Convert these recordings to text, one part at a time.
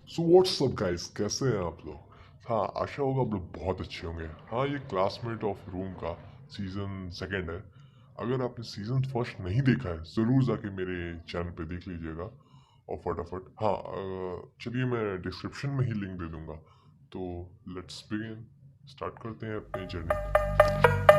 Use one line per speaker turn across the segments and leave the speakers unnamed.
So what's up guys, कैसे हैं आप लोग। हाँ, आशा होगा आप लोग बहुत अच्छे होंगे। हाँ, ये क्लासमेट ऑफ रूम का सीज़न सेकंड है। अगर आपने सीज़न फर्स्ट नहीं देखा है ज़रूर जाके मेरे चैनल पे देख लीजिएगा। और फटाफट हाँ, चलिए मैं डिस्क्रिप्शन में ही लिंक दे दूंगा। तो लेट्स बिगिन, स्टार्ट करते हैं अपनी जर्नी।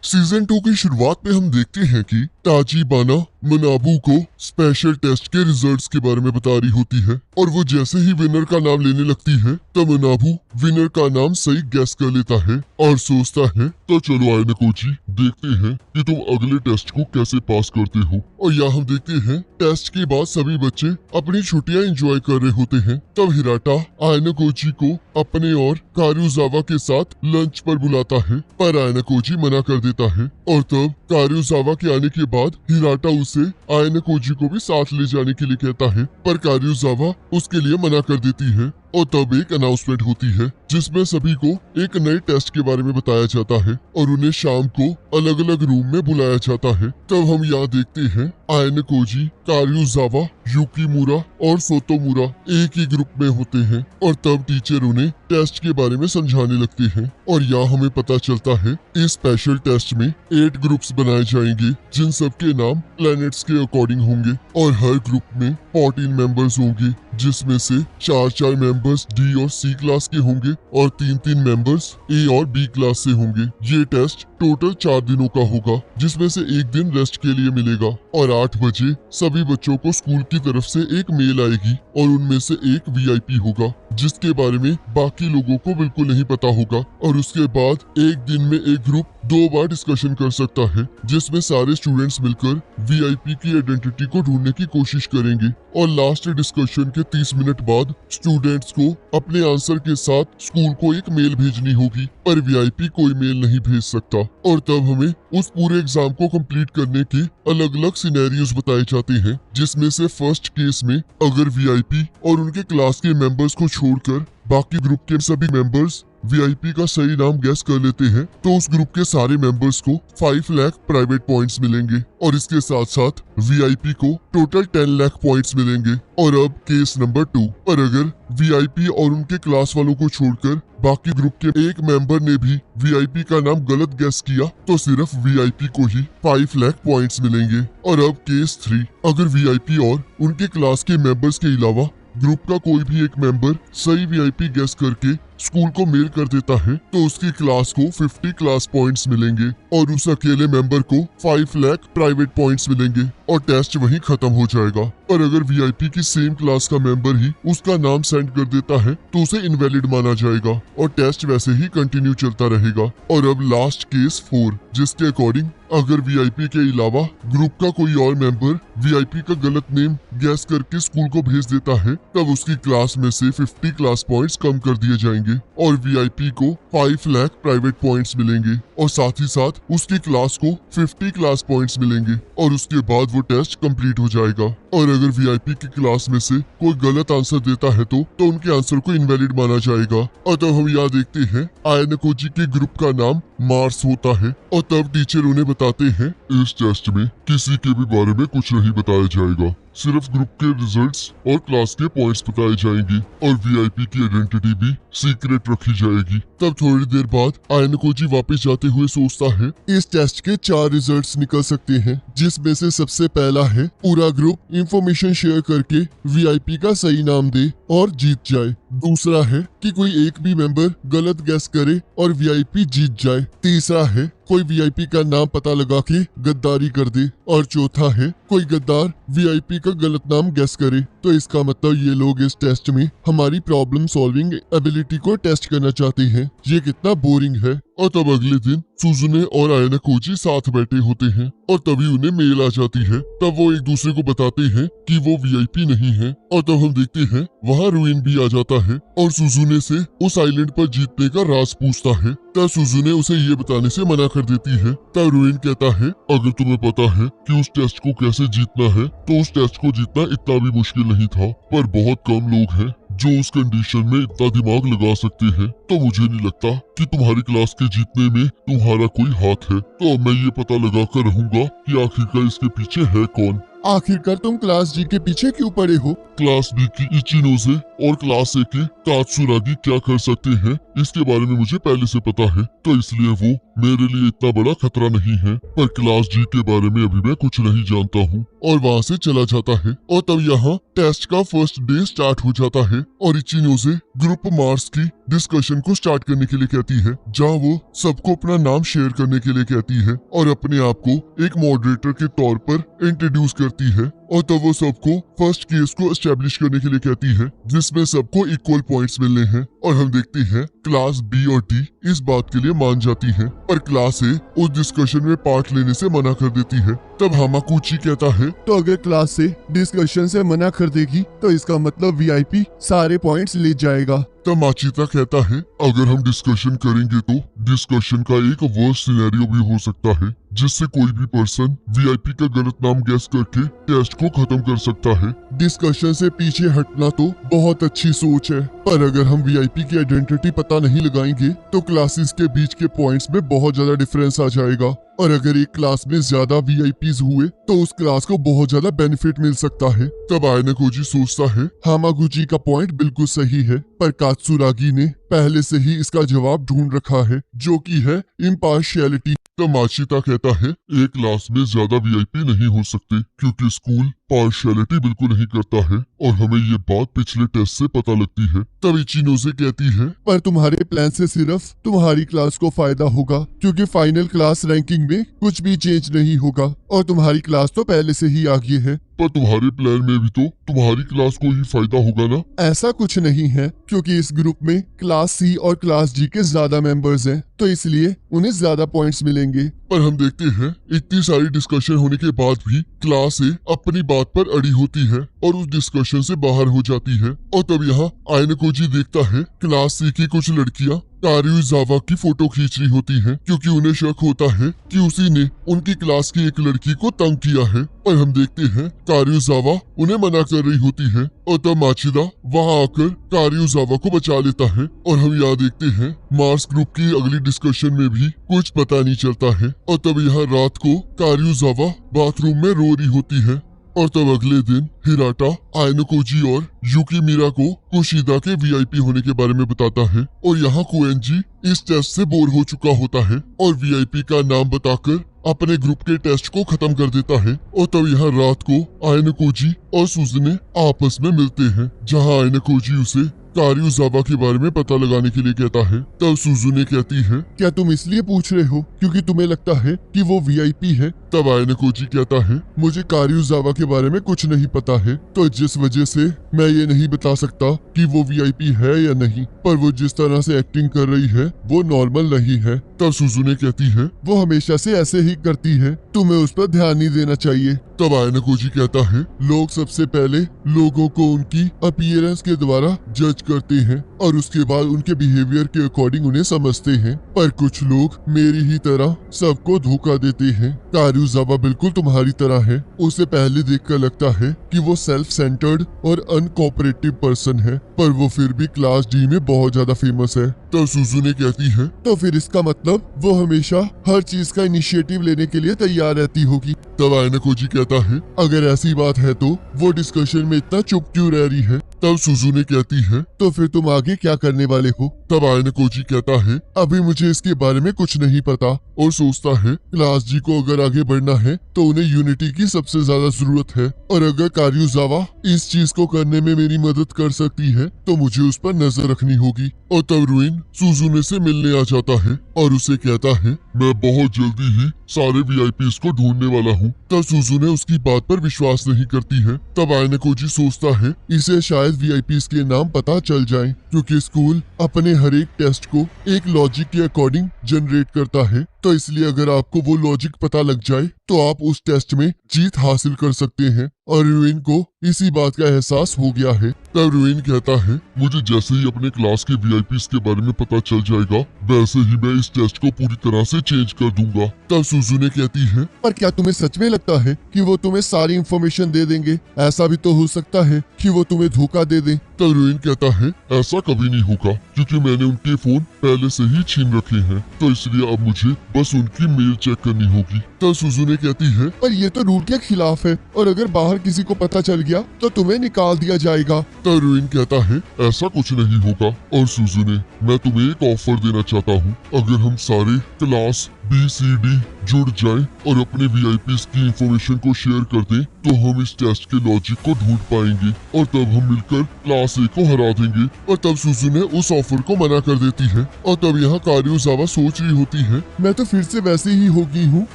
सीजन 2 की शुरुआत में हम देखते हैं कि ताजीबाना मनाबू को स्पेशल टेस्ट के रिजल्ट्स के बारे में बता रही होती है और वो जैसे ही विनर का नाम लेने लगती है तो मनाबू विनर का नाम सही गैस कर लेता है और सोचता है तो चलो आयनकोजी देखते हैं कि तुम अगले टेस्ट को कैसे पास करते हो। और यहाँ हम देखते हैं टेस्ट के बाद सभी बच्चे अपनी छुट्टियां एंजॉय कर रहे होते हैं। तब हिराटा आयनकोजी को अपने और कारुजावा के साथ लंच पर बुलाता है पर आयनकोजी मना कर देता है और तब कारुजावा के आने के बाद हिराटा उसे आयनकोजी को भी साथ ले जाने के लिए कहता है पर कारुजावा उसके लिए मना कर देती है। और तब एक अनाउंसमेंट होती है जिसमें सभी को एक नए टेस्ट के बारे में बताया जाता है और उन्हें शाम को अलग अलग रूम में बुलाया जाता है। तब हम यहाँ देखते हैं आयनकोजी, कारुजावा, युकीमुरा और सोतोमुरा एक ही ग्रुप में होते हैं और तब टीचर उन्हें टेस्ट के बारे में समझाने लगते हैं। और यहाँ हमें पता चलता है इस स्पेशल टेस्ट में 8 ग्रुप्स बनाए जाएंगे जिन सबके नाम प्लैनेट्स के अकॉर्डिंग होंगे और हर ग्रुप में 14 मेंबर्स होंगे जिसमें से 4 मेंबर्स डी और सी क्लास के होंगे और 3 मेंबर्स ए और बी क्लास से होंगे। ये टेस्ट टोटल 4 दिनों का होगा जिसमें से एक दिन रेस्ट के लिए मिलेगा और 8 बजे सभी बच्चों को स्कूल की तरफ से एक मेल आएगी और उनमें से एक वीआईपी होगा जिसके बारे में बाकी लोगों को बिल्कुल नहीं पता होगा। और उसके बाद एक दिन में एक ग्रुप 2 बार डिस्कशन कर सकता है जिसमें सारे स्टूडेंट्स मिलकर वीआईपी की आइडेंटिटी को ढूंढने की कोशिश करेंगे और लास्ट डिस्कशन के 30 मिनट बाद स्टूडेंट्स को अपने आंसर के साथ स्कूल को एक मेल भेजनी होगी पर वीआईपी कोई मेल नहीं भेज सकता। और तब हमें उस पूरे एग्जाम को कंप्लीट करने के अलग अलग सिनेरियोज बताए जाते हैं जिसमें से फर्स्ट केस में अगर वीआईपी और उनके क्लास के मेंबर्स को छोड़कर बाकी ग्रुप के सभी मेंबर्स वीआईपी का सही नाम गैस कर लेते हैं तो उस ग्रुप के सारे मेंबर्स को 5 लाख प्राइवेट पॉइंट्स मिलेंगे और इसके साथ साथ वीआईपी को टोटल 10 लाख पॉइंट्स मिलेंगे। और अब केस नंबर 2 पर अगर वीआईपी और उनके क्लास वालों को छोड़कर बाकी ग्रुप के एक मेंबर ने भी वीआईपी का नाम गलत गैस किया तो सिर्फ वीआईपी को ही 5 लाख पॉइंट्स मिलेंगे। और अब केस 3 अगर वीआईपी और उनके क्लास के मेंबर्स के अलावा ग्रुप का कोई भी एक मेंबर सही वीआईपी गैस करके स्कूल को मेल कर देता है तो उसकी क्लास को 50 क्लास पॉइंट्स मिलेंगे और उस अकेले मेंबर को 5 लाख प्राइवेट पॉइंट्स मिलेंगे और टेस्ट वहीं खत्म हो जाएगा। पर अगर वीआईपी की सेम क्लास का मेंबर ही उसका नाम सेंड कर देता है तो उसे इनवैलिड माना जाएगा और टेस्ट वैसे ही कंटिन्यू चलता रहेगा। और अब लास्ट केस 4 जिसके अकॉर्डिंग अगर वीआईपी के अलावा ग्रुप का कोई और मेंबर वीआईपी का गलत नेम गैस करके स्कूल को भेज देता है तब उसकी क्लास में से 50 क्लास पॉइंट्स कम कर दिए जाएंगे और वीआईपी को 5 लाख प्राइवेट पॉइंट्स मिलेंगे और साथ ही साथ उसकी क्लास को 50 क्लास पॉइंट्स मिलेंगे और उसके बाद वो टेस्ट कंप्लीट हो जाएगा। और अगर वीआईपी की क्लास में से कोई गलत आंसर देता है तो उनके आंसर को इनवैलिड माना जाएगा। और तब हम यहाँ देखते हैं आयनकोजी के ग्रुप का नाम मार्स होता है और तब टीचर उन्हें बताते हैं इस टेस्ट में किसी के भी बारे में कुछ नहीं बताया जाएगा, सिर्फ ग्रुप के रिजल्ट्स और क्लास के पॉइंट्स बताए जाएंगे और वीआईपी की आइडेंटिटी भी सीक्रेट रखी जाएगी। तब थोड़ी देर बाद आयनकोजी वापस जाते हुए सोचता है इस टेस्ट के 4 रिजल्ट्स निकल सकते हैं जिसमें से सबसे पहला है पूरा ग्रुप इंफॉर्मेशन शेयर करके वीआईपी का सही नाम दे और जीत जाए। दूसरा है कि कोई एक भी मेंबर गलत गैस करे और वीआईपी जीत जाए। तीसरा है कोई वीआईपी का नाम पता लगा के गद्दारी कर दे और चौथा है कोई गद्दार वीआईपी का गलत नाम गैस करे तो इसका मतलब ये लोग इस टेस्ट में हमारी प्रॉब्लम सॉल्विंग एबिलिटी को टेस्ट करना चाहते हैं। ये कितना बोरिंग है। और तब अगले दिन सुजुने और आयना कोजी साथ बैठे होते हैं और तभी उन्हें मेल आ जाती है। तब वो एक दूसरे को बताते हैं कि वो वीआईपी नहीं है और तब हम देखते हैं वहाँ रुइन भी आ जाता है और सुजुने से उस आइलैंड पर जीतने का राज पूछता है। तब सुजुने उसे ये बताने से मना कर देती है। तब रुइन कहता है अगर तुम्हें पता है कि उस टेस्ट को कैसे जीतना है तो उस टेस्ट को जीतना इतना भी मुश्किल नहीं था, पर बहुत कम लोग हैं जो उस कंडीशन में इतना दिमाग लगा सकते हैं। तो मुझे नहीं लगता कि तुम्हारी क्लास के जीतने में तुम्हारा कोई हाथ है। तो मैं ये पता लगा कर रहूंगा कि आखिरकार इसके पीछे है कौन।
आखिरकार तुम क्लास जी के पीछे क्यों पड़े हो?
क्लास बी की इचिनोजे और क्लास ए के तात्सुरागी क्या कर सकते हैं इसके बारे में मुझे पहले से पता है, तो इसलिए वो मेरे लिए इतना बड़ा खतरा नहीं है। पर क्लास जी के बारे में अभी मैं कुछ नहीं जानता हूँ। और वहाँ से चला जाता है और तब यहाँ टेस्ट का फर्स्ट डे स्टार्ट हो जाता है और इचिनोजे ग्रुप मार्स की डिस्कशन को स्टार्ट करने के लिए कहती है, जहाँ वो सबको अपना नाम शेयर करने के लिए कहती है और अपने आप को एक मॉडरेटर के तौर पर इंट्रोड्यूस करती है। और तब वो सबको फर्स्ट केस को एस्टेब्लिश करने के लिए कहती है जिसमें सबको इक्वल पॉइंट्स मिलने हैं। और हम देखते हैं क्लास बी और डी इस बात के लिए मान जाती हैं, पर क्लास ए उस डिस्कशन में पार्ट लेने से मना कर देती है। तब हामाकुची कहता है
तो अगर क्लास से डिस्कशन से मना कर देगी तो इसका मतलब वीआईपी सारे पॉइंट्स ले जाएगा।
तब माचिता कहता है अगर हम डिस्कशन करेंगे तो डिस्कशन का एक वर्स्ट सिनेरियो भी हो सकता है जिससे कोई भी पर्सन वीआईपी का गलत नाम गैस करके टेस्ट को खत्म कर सकता है।
डिस्कशन से पीछे हटना तो बहुत अच्छी सोच है, पर अगर हम वीआईपी की आइडेंटिटी पता नहीं लगाएंगे तो क्लासेस के बीच के पॉइंट्स में बहुत ज्यादा डिफरेंस आ जाएगा। और अगर एक क्लास में ज्यादा वीआईपीज हुए तो उस क्लास को बहुत ज्यादा बेनिफिट मिल सकता है। तब आयना कोजी सोचता है हामागुची का पॉइंट बिल्कुल सही है, पर कात्सुरागी ने पहले से ही इसका जवाब ढूंढ रखा है जो कि है इम्पार्शियलिटी।
तो माचिता कहता है एक क्लास में ज्यादा वीआईपी नहीं हो सकते क्योंकि स्कूल पार्शियलिटी बिल्कुल नहीं करता है और हमें ये बात पिछले टेस्ट से पता लगती है। तब इचिनोजे कहती है
पर तुम्हारे प्लान से सिर्फ तुम्हारी क्लास को फायदा होगा क्योंकि फाइनल क्लास रैंकिंग में कुछ भी चेंज नहीं होगा और तुम्हारी क्लास तो पहले से ही आगे है।
पर तुम्हारे प्लान में भी तो तुम्हारी क्लास को ही फायदा होगा ना?
ऐसा कुछ नहीं है क्योंकि इस ग्रुप में क्लास सी और क्लास जी के ज्यादा मेंबर्स हैं, तो इसलिए उन्हें ज्यादा पॉइंट्स मिलेंगे।
पर हम देखते हैं इतनी सारी डिस्कशन होने के बाद भी क्लास ए अपनी बात पर अड़ी होती है और उस डिस्कशन से बाहर हो जाती है। और तब यहाँ आयना कोजी देखता है क्लास सी की कुछ लड़कियाँ कारुइजावा की फोटो खींच रही होती हैं क्योंकि उन्हें शक होता है कि उसी ने उनकी क्लास की एक लड़की को तंग किया है। और हम देखते हैं कारुइजावा उन्हें मना कर रही होती है और तब माचिदा वहां आकर कारुइजावा को बचा लेता है। और हम यहाँ देखते हैं मार्स ग्रुप की अगली डिस्कशन में भी कुछ पता नहीं चलता है। और तब यहाँ रात को कारुइजावा बाथरूम में रो रही होती है। और तब अगले दिन हिराटा आयना कोजी और युकीमिरा को कुशिदा के वीआईपी होने के बारे में बताता है। और यहाँ कोएंजी इस टेस्ट से बोर हो चुका होता है और वीआईपी का नाम बताकर अपने ग्रुप के टेस्ट को खत्म कर देता है। और तब यहाँ रात को आयना कोजी और सुजुने आपस में मिलते हैं जहाँ आयना कोजी उसे कारुइजावा के बारे में पता लगाने के लिए कहता है। तब सुजुने कहती है
क्या तुम इसलिए पूछ रहे हो क्योंकि तुम्हें लगता है कि वो वीआईपी है?
तब आयना कोजी कहता है
मुझे कारुइजावा के बारे में कुछ नहीं पता है, तो जिस वजह से मैं ये नहीं बता सकता कि वो वीआईपी है या नहीं, पर वो जिस तरह से एक्टिंग कर रही है वो नॉर्मल नहीं है।
तब सुजुने कहती है
वो हमेशा से ऐसे ही करती है, तुम्हें उस पर ध्यान नहीं देना चाहिए।
तब आयना कोजी कहता है
लोग सबसे पहले लोगों को उनकी अपीयरेंस के द्वारा जज करते हैं और उसके बाद उनके बिहेवियर के अकॉर्डिंग उन्हें समझते हैं, पर कुछ लोग मेरी ही तरह सबको धोखा देते हैं। कारुइजावा बिल्कुल तुम्हारी तरह है, उसे पहले देखकर लगता है कि वो सेल्फ सेंटर्ड और अनकोऑपरेटिव पर्सन है, पर वो फिर भी क्लास डी में बहुत ज्यादा फेमस है।
तब सुजुने कहती है
तो फिर इसका मतलब वो हमेशा हर चीज का इनिशिएटिव लेने के लिए तैयार रहती होगी।
तब आयना कोजी कहता है
अगर ऐसी बात है तो वो डिस्कशन में इतना चुप क्यों रह रही है? तब सुजुने कहती है, तो फिर तुम आगे क्या करने वाले हो? तब आयन कोजी कहता है, अभी मुझे इसके बारे में कुछ नहीं पता, और सोचता है क्लास जी को अगर आगे बढ़ना है तो उन्हें यूनिटी की सबसे ज्यादा जरूरत है, और अगर कारुजावा इस चीज को करने में मेरी मदद कर सकती है तो मुझे उस पर नजर रखनी होगी। और तब रुइन सुजुने से मिलने आ जाता है और उसे कहता है, मैं बहुत जल्दी ही सारे वीआईपीज को ढूंढने वाला हूँ। तब सुजुने उसकी बात पर विश्वास नहीं करती है। तब आयन कोजी सोचता है इसे शायद वीआईपीज के नाम पता चल जाए, क्योंकि स्कूल अपने हर एक टेस्ट को एक लॉजिक के अकॉर्डिंग जनरेट करता है, तो इसलिए अगर आपको वो लॉजिक पता लग जाए तो आप उस टेस्ट में जीत हासिल कर सकते हैं। और रुइन को इसी बात का एहसास हो गया है। तब रुइन कहता है,
मुझे जैसे ही अपने क्लास के वीआईपीज के बारे में पता चल जाएगा वैसे ही मैं इस टेस्ट को पूरी तरह से चेंज कर दूंगा।
तब सुजुने कहती है, पर क्या तुम्हें सच में लगता है कि वो तुम्हें सारी इंफॉर्मेशन दे देंगे? ऐसा भी तो हो सकता है कि वो तुम्हें धोखा दे दें।
तब रुइन कहता है, ऐसा कभी नहीं होगा, क्योंकि मैंने उनके फोन पहले से ही छीन रखे हैं, तो इसलिए अब मुझे बस उनकी मेल चेक करनी होगी।
तब सुजुने कहती है, पर ये तो रूल के खिलाफ है, और अगर बाहर किसी को पता चल गया तो तुम्हें निकाल दिया जाएगा।
तब रुइन कहता है, ऐसा कुछ नहीं होगा। और सुजुने, मैं तुम्हें एक ऑफर देना चाहता हूँ, अगर हम सारे क्लास BCD जुड़ जाएं और अपने वीआईपीज की इंफॉर्मेशन को शेयर कर दें तो हम इस टेस्ट के लॉजिक को ढूंढ पाएंगे, और तब हम मिलकर क्लास A को हरा देंगे। और तब सुजुने उस ऑफर को मना कर देती है। और तब यहाँ कारुजावा सोच रही होती है,
मैं तो फिर से वैसे ही हो गई हूँ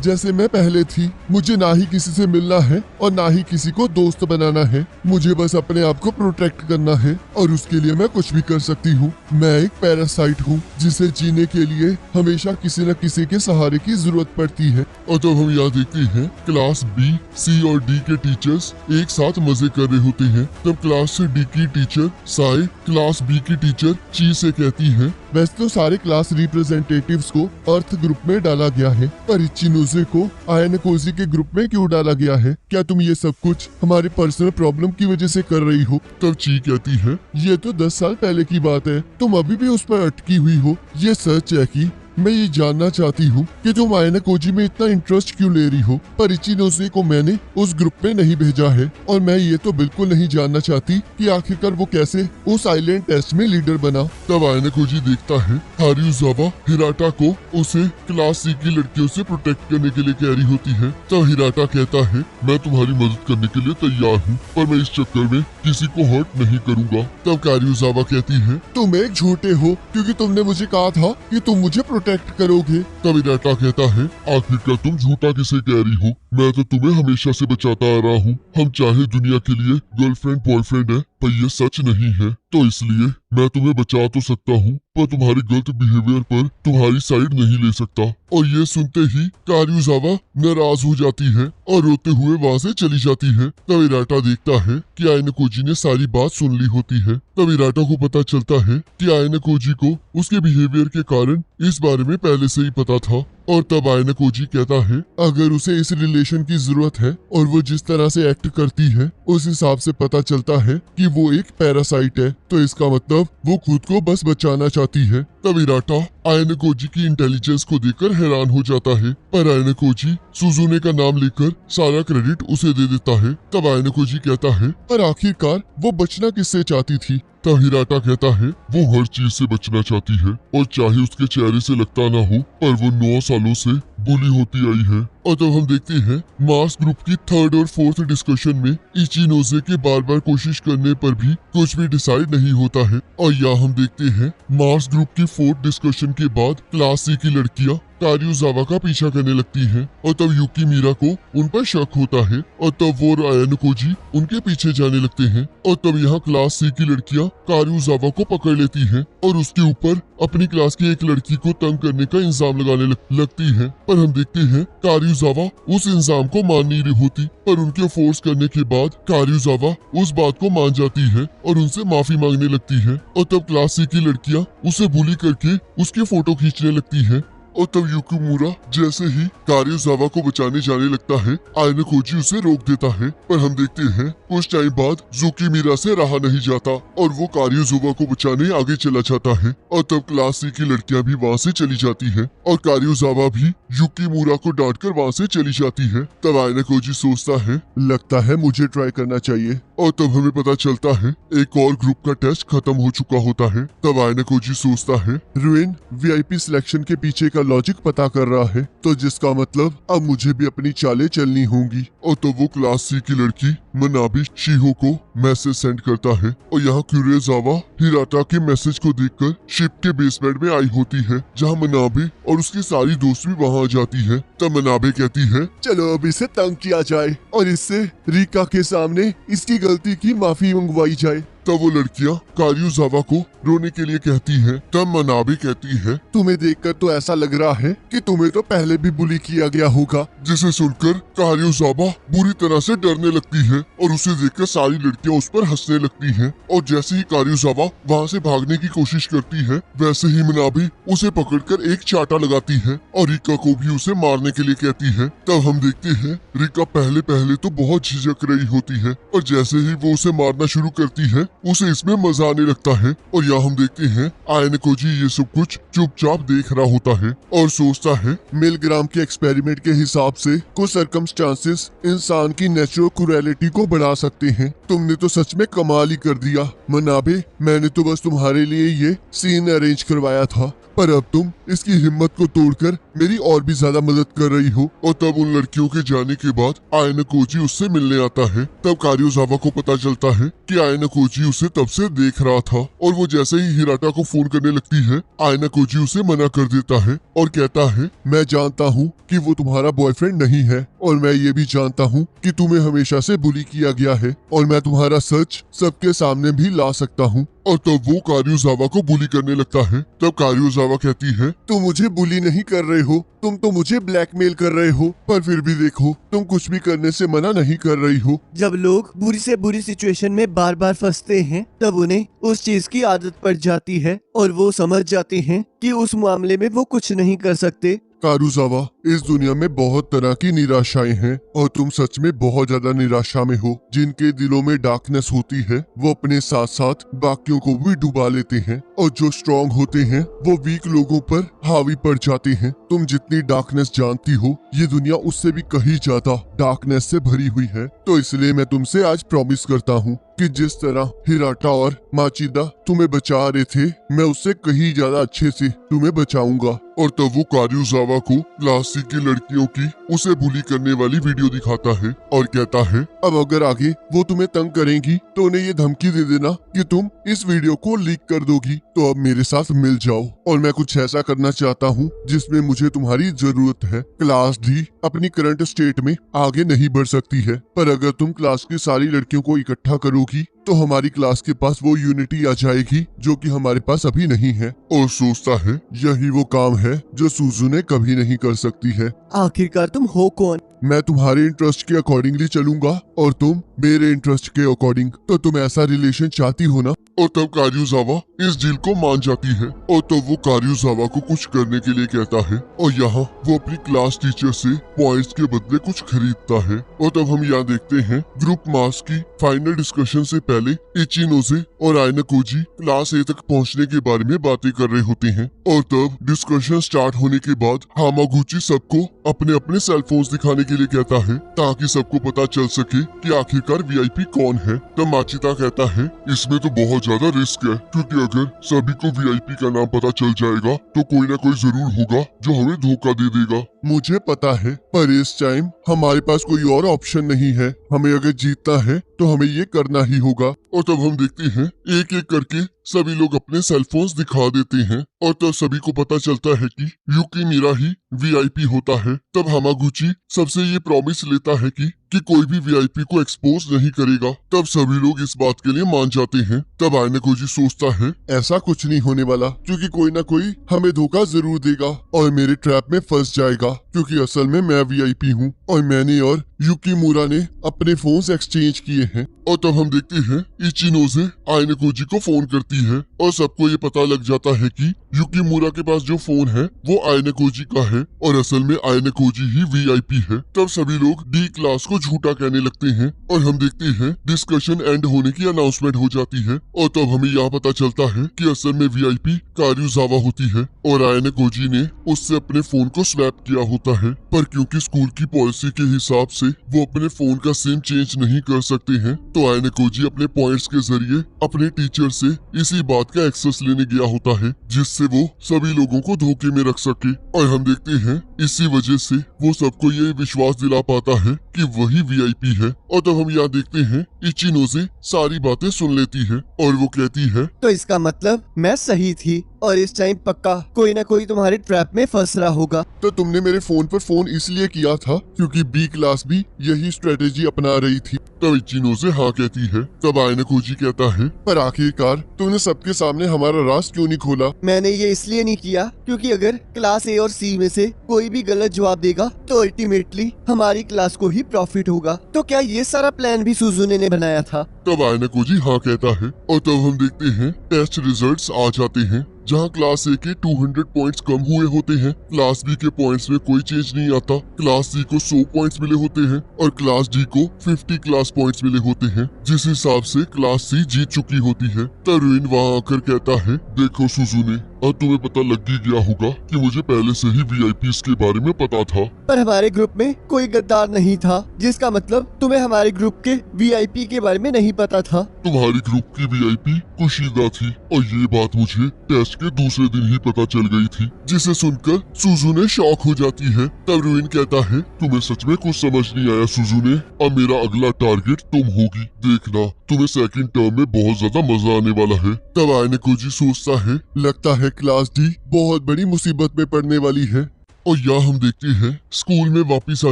जैसे मैं पहले थी। मुझे ना ही किसी से मिलना है और ना ही किसी को दोस्त बनाना है। मुझे बस अपने आप को प्रोटेक्ट करना है, और उसके लिए मैं कुछ भी कर सकती हूँ। मैं एक पैरासाइट हूँ जिसे जीने के लिए हमेशा किसी न किसी के सहारे की जरूरत पड़ती है।
और तब हम यहाँ देखते हैं क्लास B, C और D के टीचर्स एक साथ मजे कर रहे होते हैं। तब क्लास D की टीचर साई क्लास B की टीचर ची से कहती है,
वैसे तो सारे क्लास रिप्रेजेंटेटिव्स को अर्थ ग्रुप में डाला गया है, पर इचिनोजे को आयन कोजी के ग्रुप में क्यों डाला गया है? क्या तुम ये सब कुछ हमारे पर्सनल प्रॉब्लम की वजह से कर रही हो?
तब ची कहती है,
ये तो 10 साल पहले की बात है, तुम अभी भी उस पर अटकी हुई हो। ये सच है कि मैं ये जानना चाहती हूँ कि तुम आयना कोजी में इतना इंटरेस्ट क्यों ले रही हो, पर इचिनोजे को मैंने उस ग्रुप में नहीं भेजा है, और मैं ये तो बिल्कुल नहीं जानना चाहती कि आखिरकार वो कैसे उस आइलैंड टेस्ट में लीडर बना।
तब आयना कोजी देखता है कारुजावा हिराटा को उसे क्लास C की लड़कियों से प्रोटेक्ट करने के लिए कह रही होती है। तब हिराटा कहता है, मैं तुम्हारी मदद करने के लिए तैयार हूँ, पर मैं इस चक्कर में किसी को हर्ट नहीं करूँगा।
तब कारुजावा कहती है, तुम एक झूठे हो, क्योंकि तुमने मुझे कहा था कि तुम मुझे प्रोटेक्ट करोगे।
तब हिराटा कहता है, आखिरकार तुम झूठा किसे कह रही हो? मैं तो तुम्हें हमेशा से बचाता आ रहा हूँ। हम चाहे दुनिया के लिए गर्लफ्रेंड बॉयफ्रेंड है, पर ये सच नहीं है, तो इसलिए मैं तुम्हें बचा तो सकता हूँ, पर तुम्हारे गलत बिहेवियर पर तुम्हारी साइड नहीं ले सकता। और ये सुनते ही कारुजावा नाराज हो जाती है और रोते हुए वहाँ से चली जाती है। तब हिराटा देखता है कि आयना कोजी ने सारी बात सुन ली होती है। तब हिराटा को पता चलता है कि आयना कोजी को उसके बिहेवियर के कारण इस बारे में पहले से ही पता था। और तब आयना कोजी कहता है, अगर उसे इस रिलेशन की जरूरत है और वो जिस तरह से एक्ट करती है उस हिसाब से पता चलता है कि वो एक पैरासाइट है, तो इसका मतलब वो खुद को बस बचाना चाहती है। तब हिराटा आयना कोजी की इंटेलिजेंस को देखकर हैरान हो जाता है, पर आयना कोजी सुजुने का नाम लेकर सारा क्रेडिट उसे दे देता है। तब आयना कोजी कहता है, पर आखिरकार वो बचना किससे चाहती थी? तब हिराटा कहता है, वो हर चीज से बचना चाहती है, और चाहे उसके चेहरे से लगता ना हो, पर वो 9 सालों से बुली होती आई है। और तब हम देखते हैं मार्स ग्रुप की 3rd और 4th डिस्कशन में इचिनोजे के बार बार कोशिश करने पर भी कुछ भी डिसाइड नहीं होता है। और यहाँ हम देखते हैं मार्स ग्रुप की 4th डिस्कशन के बाद क्लास C की लड़कियां कारुजावा का पीछा करने लगती हैं, और तब युकी मीरा को उन पर शक होता है, और तब वो आयना कोजी उनके पीछे जाने लगते हैं। और तब यहाँ क्लास C की लड़कियां कारुजावा को पकड़ लेती हैं और उसके ऊपर अपनी क्लास की एक लड़की को तंग करने का इल्जाम लगाने लगती है। पर हम देखते हैं कारुजावा उस इल्जाम को मान नहीं रही होती, पर उनके फोर्स करने के बाद कारुजावा उस बात को मान जाती है और उनसे माफी मांगने लगती है। और तब क्लास C की लड़कियां उसे बुली करके उसकी फोटो खींचने लगती हैं। और तब युकीमुरा जैसे ही कारियोजावा को बचाने जाने लगता है, आयना कोजी उसे रोक देता है। पर हम देखते हैं कुछ टाइम बाद जुकीमिरा से रहा नहीं जाता और वो कारियोजावा को बचाने आगे चला जाता है। और तब क्लास सी की लड़कियां भी वहाँ से चली जाती है और कारियोजावा भी युकीमुरा को डांट कर वहाँ से चली जाती है। तब आयना कोजी सोचता है लगता है मुझे ट्राई करना चाहिए। और तब हमें पता चलता है एक और ग्रुप का टेस्ट खत्म हो चुका होता है। तब आयना कोजी सोचता है रुइन वीआईपी सिलेक्शन के पीछे का लॉजिक पता कर रहा है, तो जिसका मतलब अब मुझे भी अपनी चालें चलनी होंगी। और तब वो क्लास सी की लड़की मनाबी शिहो को मैसेज सेंड करता है और यहाँ क्यूरेजावा हिराटा के मैसेज को देखकर शिप के बेसमेंट में आई होती है, जहाँ मनाबे और उसकी सारी दोस्त भी वहाँ आ जाती है। तब मनाबे कहती है चलो अब इसे तंग किया जाए और इससे रिका के सामने इसकी गलती की माफी मंगवाई जाए। तब वो लड़कियां कारियोजावा को रोने के लिए कहती हैं। तब मनाबे कहती है तुम्हें देखकर तो ऐसा लग रहा है कि तुम्हें तो पहले भी बुली किया गया होगा, जिसे सुनकर कारियोजावा बुरी तरह से डरने लगती है और उसे देखकर सारी लड़कियां उस पर हंसने लगती हैं। और जैसे ही कारियोजावा वहाँ से भागने की कोशिश करती है, वैसे ही मनाबे उसे पकड़कर एक चाटा लगाती है और रिका को भी उसे मारने के लिए कहती है। तब हम देखते हैं रिका पहले पहले तो बहुत झिझक रही होती है और जैसे ही वो उसे मारना शुरू करती है, उसे इसमें मजा आने लगता है। और यहाँ हम देखते हैं आयना कोजी ये सब कुछ चुपचाप देख रहा होता है और सोचता है मिलग्राम के एक्सपेरिमेंट के हिसाब से कुछ सर्कमस्टांसेस इंसान की नेचुरल क्रूएलिटी को बढ़ा सकते हैं। तुमने तो सच में कमाल ही कर दिया मनाबे, मैंने तो बस तुम्हारे लिए ये सीन अरेंज करवाया था, पर अब तुम इसकी हिम्मत को तोड़कर मेरी और भी ज्यादा मदद कर रही हो। और तब उन लड़कियों के जाने के बाद आयना कोजी उससे मिलने आता है। तब कारियोजावा को पता चलता है कि आयना कोजी उसे तब से देख रहा था और वो जैसे ही हिराटा को फोन करने लगती है, आयना कोजी उसे मना कर देता है और कहता है मैं जानता हूँ कि वो तुम्हारा बॉयफ्रेंड नहीं है और मैं ये भी जानता हूँ कि तुम्हें हमेशा से बुली किया गया है और मैं तुम्हारा सच सबके सामने भी ला सकता हूँ। और तब वो कारियोजावा को बुली करने लगता है। तब कारियोजावा कहती है तुम मुझे बुली नहीं कर रहे हो, तुम तो मुझे ब्लैकमेल कर रहे हो, पर फिर भी देखो तुम कुछ भी करने से मना नहीं कर रही हो।
जब लोग बुरी से बुरी सिचुएशन में बार बार फंसते हैं, तब उन्हें उस चीज की आदत पड़ जाती है और वो समझ जाते हैं कि उस मामले में वो कुछ नहीं कर सकते।
कारुजावा, इस दुनिया में बहुत तरह की निराशाएं हैं और तुम सच में बहुत ज्यादा निराशा में हो। जिनके दिलों में डार्कनेस होती है वो अपने साथ साथ बाकियों को भी डुबा लेते हैं और जो स्ट्रांग होते हैं वो वीक लोगों पर हावी पड़ जाते हैं। तुम जितनी डार्कनेस जानती हो ये दुनिया उससे भी कहीं ज्यादा डार्कनेस से भरी हुई है। तो इसलिए मैं तुमसे आज प्रॉमिस करता हूँ कि जिस तरह हिराटा और माचिदा तुम्हें बचा रहे थे, मैं उससे कहीं ज्यादा अच्छे से तुम्हें बचाऊंगा।
और तब वो कारियोजावा को क्लास सी की लड़कियों की उसे बुली करने वाली वीडियो दिखाता है और कहता है
अब अगर आगे वो तुम्हें तंग करेंगी तो उन्हें ये धमकी दे देना कि तुम इस वीडियो को लीक कर दोगी। तो अब मेरे साथ मिल जाओ और मैं कुछ ऐसा करना चाहता हूँ जिसमें मुझे तुम्हारी जरूरत है। क्लास डी अपनी करंट स्टेट में आगे नहीं बढ़ सकती है, पर अगर तुम क्लास की सारी लड़कियों को इकट्ठा करोगी तो हमारी क्लास के पास वो यूनिटी आ जाएगी जो कि हमारे पास अभी नहीं है।
और सोचता है
यही वो काम है जो सुजू ने कभी नहीं कर सकती है।
आखिरकार तुम हो कौन?
मैं तुम्हारे इंटरेस्ट के अकॉर्डिंगली चलूंगा और तुम मेरे इंटरेस्ट के अकॉर्डिंग। तो तुम ऐसा रिलेशन चाहती हो ना?
और तब कारियोजावा इस डील को मान जाती है और तब वो कारियोजावा को कुछ करने के लिए कहता है और यहाँ वो अपनी क्लास टीचर से पॉइंट्स के बदले कुछ खरीदता है। और तब हम यहाँ देखते हैं ग्रुप मास की फाइनल डिस्कशन से पहले इचिनोजे और आयना कोजी क्लास ए तक पहुँचने के बारे में बातें कर रहे होते हैं। और तब डिस्कशन स्टार्ट होने के बाद हामागुची सबको अपने अपने सेलफोन्स दिखाने के लिए कहता है ताकि सबको पता चल सके कि आखिरकार वीआईपी कौन है। तब माचिता कहता है इसमें तो बहुत ज्यादा रिस्क है, क्योंकि अगर सभी को वीआईपी का नाम पता चल जाएगा तो कोई ना कोई जरूर होगा जो हमें धोखा दे देगा।
मुझे पता है, पर इस टाइम हमारे पास कोई और ऑप्शन नहीं है। हमें अगर जीतना है तो हमें ये करना ही होगा।
और तब हम देखते हैं एक एक करके सभी लोग अपने सेलफोन्स दिखा देते हैं और तब सभी को पता चलता है कि युकीमिरा ही वीआईपी होता है। तब हामागुची सबसे ये प्रॉमिस लेता है कि कोई भी वीआईपी को एक्सपोज नहीं करेगा। तब सभी लोग इस बात के लिए मान जाते हैं। तब आयना कोजी सोचता है
ऐसा कुछ नहीं होने वाला, क्योंकि कोई ना कोई हमें धोखा जरूर देगा और मेरे ट्रैप में फंस जाएगा, क्योंकि असल में मैं वीआईपी हूँ और मैंने और युकीमुरा ने अपने फोन्स एक्सचेंज किए हैं।
और तब हम देखते हैं इचिनोजे आयना कोजी को फोन करती है और सबको ये पता लग जाता है कि युकीमुरा के पास जो फोन है वो आयनेकोजी का है और असल में आयनेकोजी ही वीआईपी है। तब सभी लोग डी क्लास को झूठा कहने लगते हैं और हम देखते हैं डिस्कशन एंड होने की अनाउंसमेंट हो जाती है और तब हमें यहाँ पता चलता है कि असल में वीआईपी कारुजावा होती है और आयनेकोजी ने उससे अपने फोन को स्वैप किया होता है, पर क्योंकि स्कूल की पॉलिसी के हिसाब से वो अपने फोन का सिम चेंज नहीं कर सकते हैं तो आयनेकोजी अपने पॉइंट्स के जरिए अपने टीचर से इसी बात का एक्सेस लेने गया होता है जिससे वो सभी लोगों को धोखे में रख सके। और हम देखते हैं इसी वजह से वो सबको ये विश्वास दिला पाता है कि वही वीआईपी है और तब हम यहाँ देखते हैं इचिनोजे सारी बातें सुन लेती है और वो कहती है
तो इसका मतलब मैं सही थी और इस टाइम पक्का कोई ना कोई तुम्हारे ट्रैप में फंस रहा होगा।
तो तुमने मेरे फोन पर फोन इसलिए किया था क्योंकि बी क्लास भी यही स्ट्रेटेजी अपना रही थी।
तब इचिनोजे हाँ कहती है। तब आयनेकोजी कहता है
पर आखिरकार तुमने सबके सामने हमारा राज क्यों नहीं खोला?
मैंने ये इसलिए नहीं किया क्योंकि अगर क्लास ए और सी में से कोई भी गलत जवाब देगा तो अल्टीमेटली हमारी क्लास को ही प्रॉफिट होगा। तो क्या ये सारा प्लान भी सुजुने ने बनाया था?
तब आयनेकोजी हाँ कहता है और तब हम देखते हैं टेस्ट रिजल्ट्स आ जाते हैं जहाँ क्लास ए के 200 पॉइंट्स कम हुए होते हैं, क्लास बी के पॉइंट्स में कोई चेंज नहीं आता, क्लास सी को 100 पॉइंट्स मिले होते हैं और क्लास डी को 50 क्लास पॉइंट्स मिले होते हैं, जिस हिसाब से क्लास सी जीत चुकी होती है। तरुण वहाँ आकर कहता है देखो सुजुने, और तुम्हें पता लग ही गया होगा कि मुझे पहले से ही वीआईपीज़ के बारे में पता था।
पर हमारे ग्रुप में कोई गद्दार नहीं था, जिसका मतलब तुम्हें हमारे ग्रुप के वीआईपी के बारे में नहीं पता था।
तुम्हारी ग्रुप की वीआईपी कुशीदा थी और ये बात मुझे टेस्ट के दूसरे दिन ही पता चल गई थी, जिसे सुनकर सुजुने शॉक हो जाती है। तब रुइन कहता है तुम्हें सच में कुछ समझ नहीं आया सुजुने, अब मेरा अगला टारगेट तुम होगी, देखना तुम्हें सेकंड टर्म में बहुत ज्यादा मजा आने वाला है। तब आयनेकोजी सोचता है
लगता है क्लास डी बहुत बड़ी मुसीबत में पड़ने वाली है।
और यहाँ हम देखते हैं स्कूल में वापस आ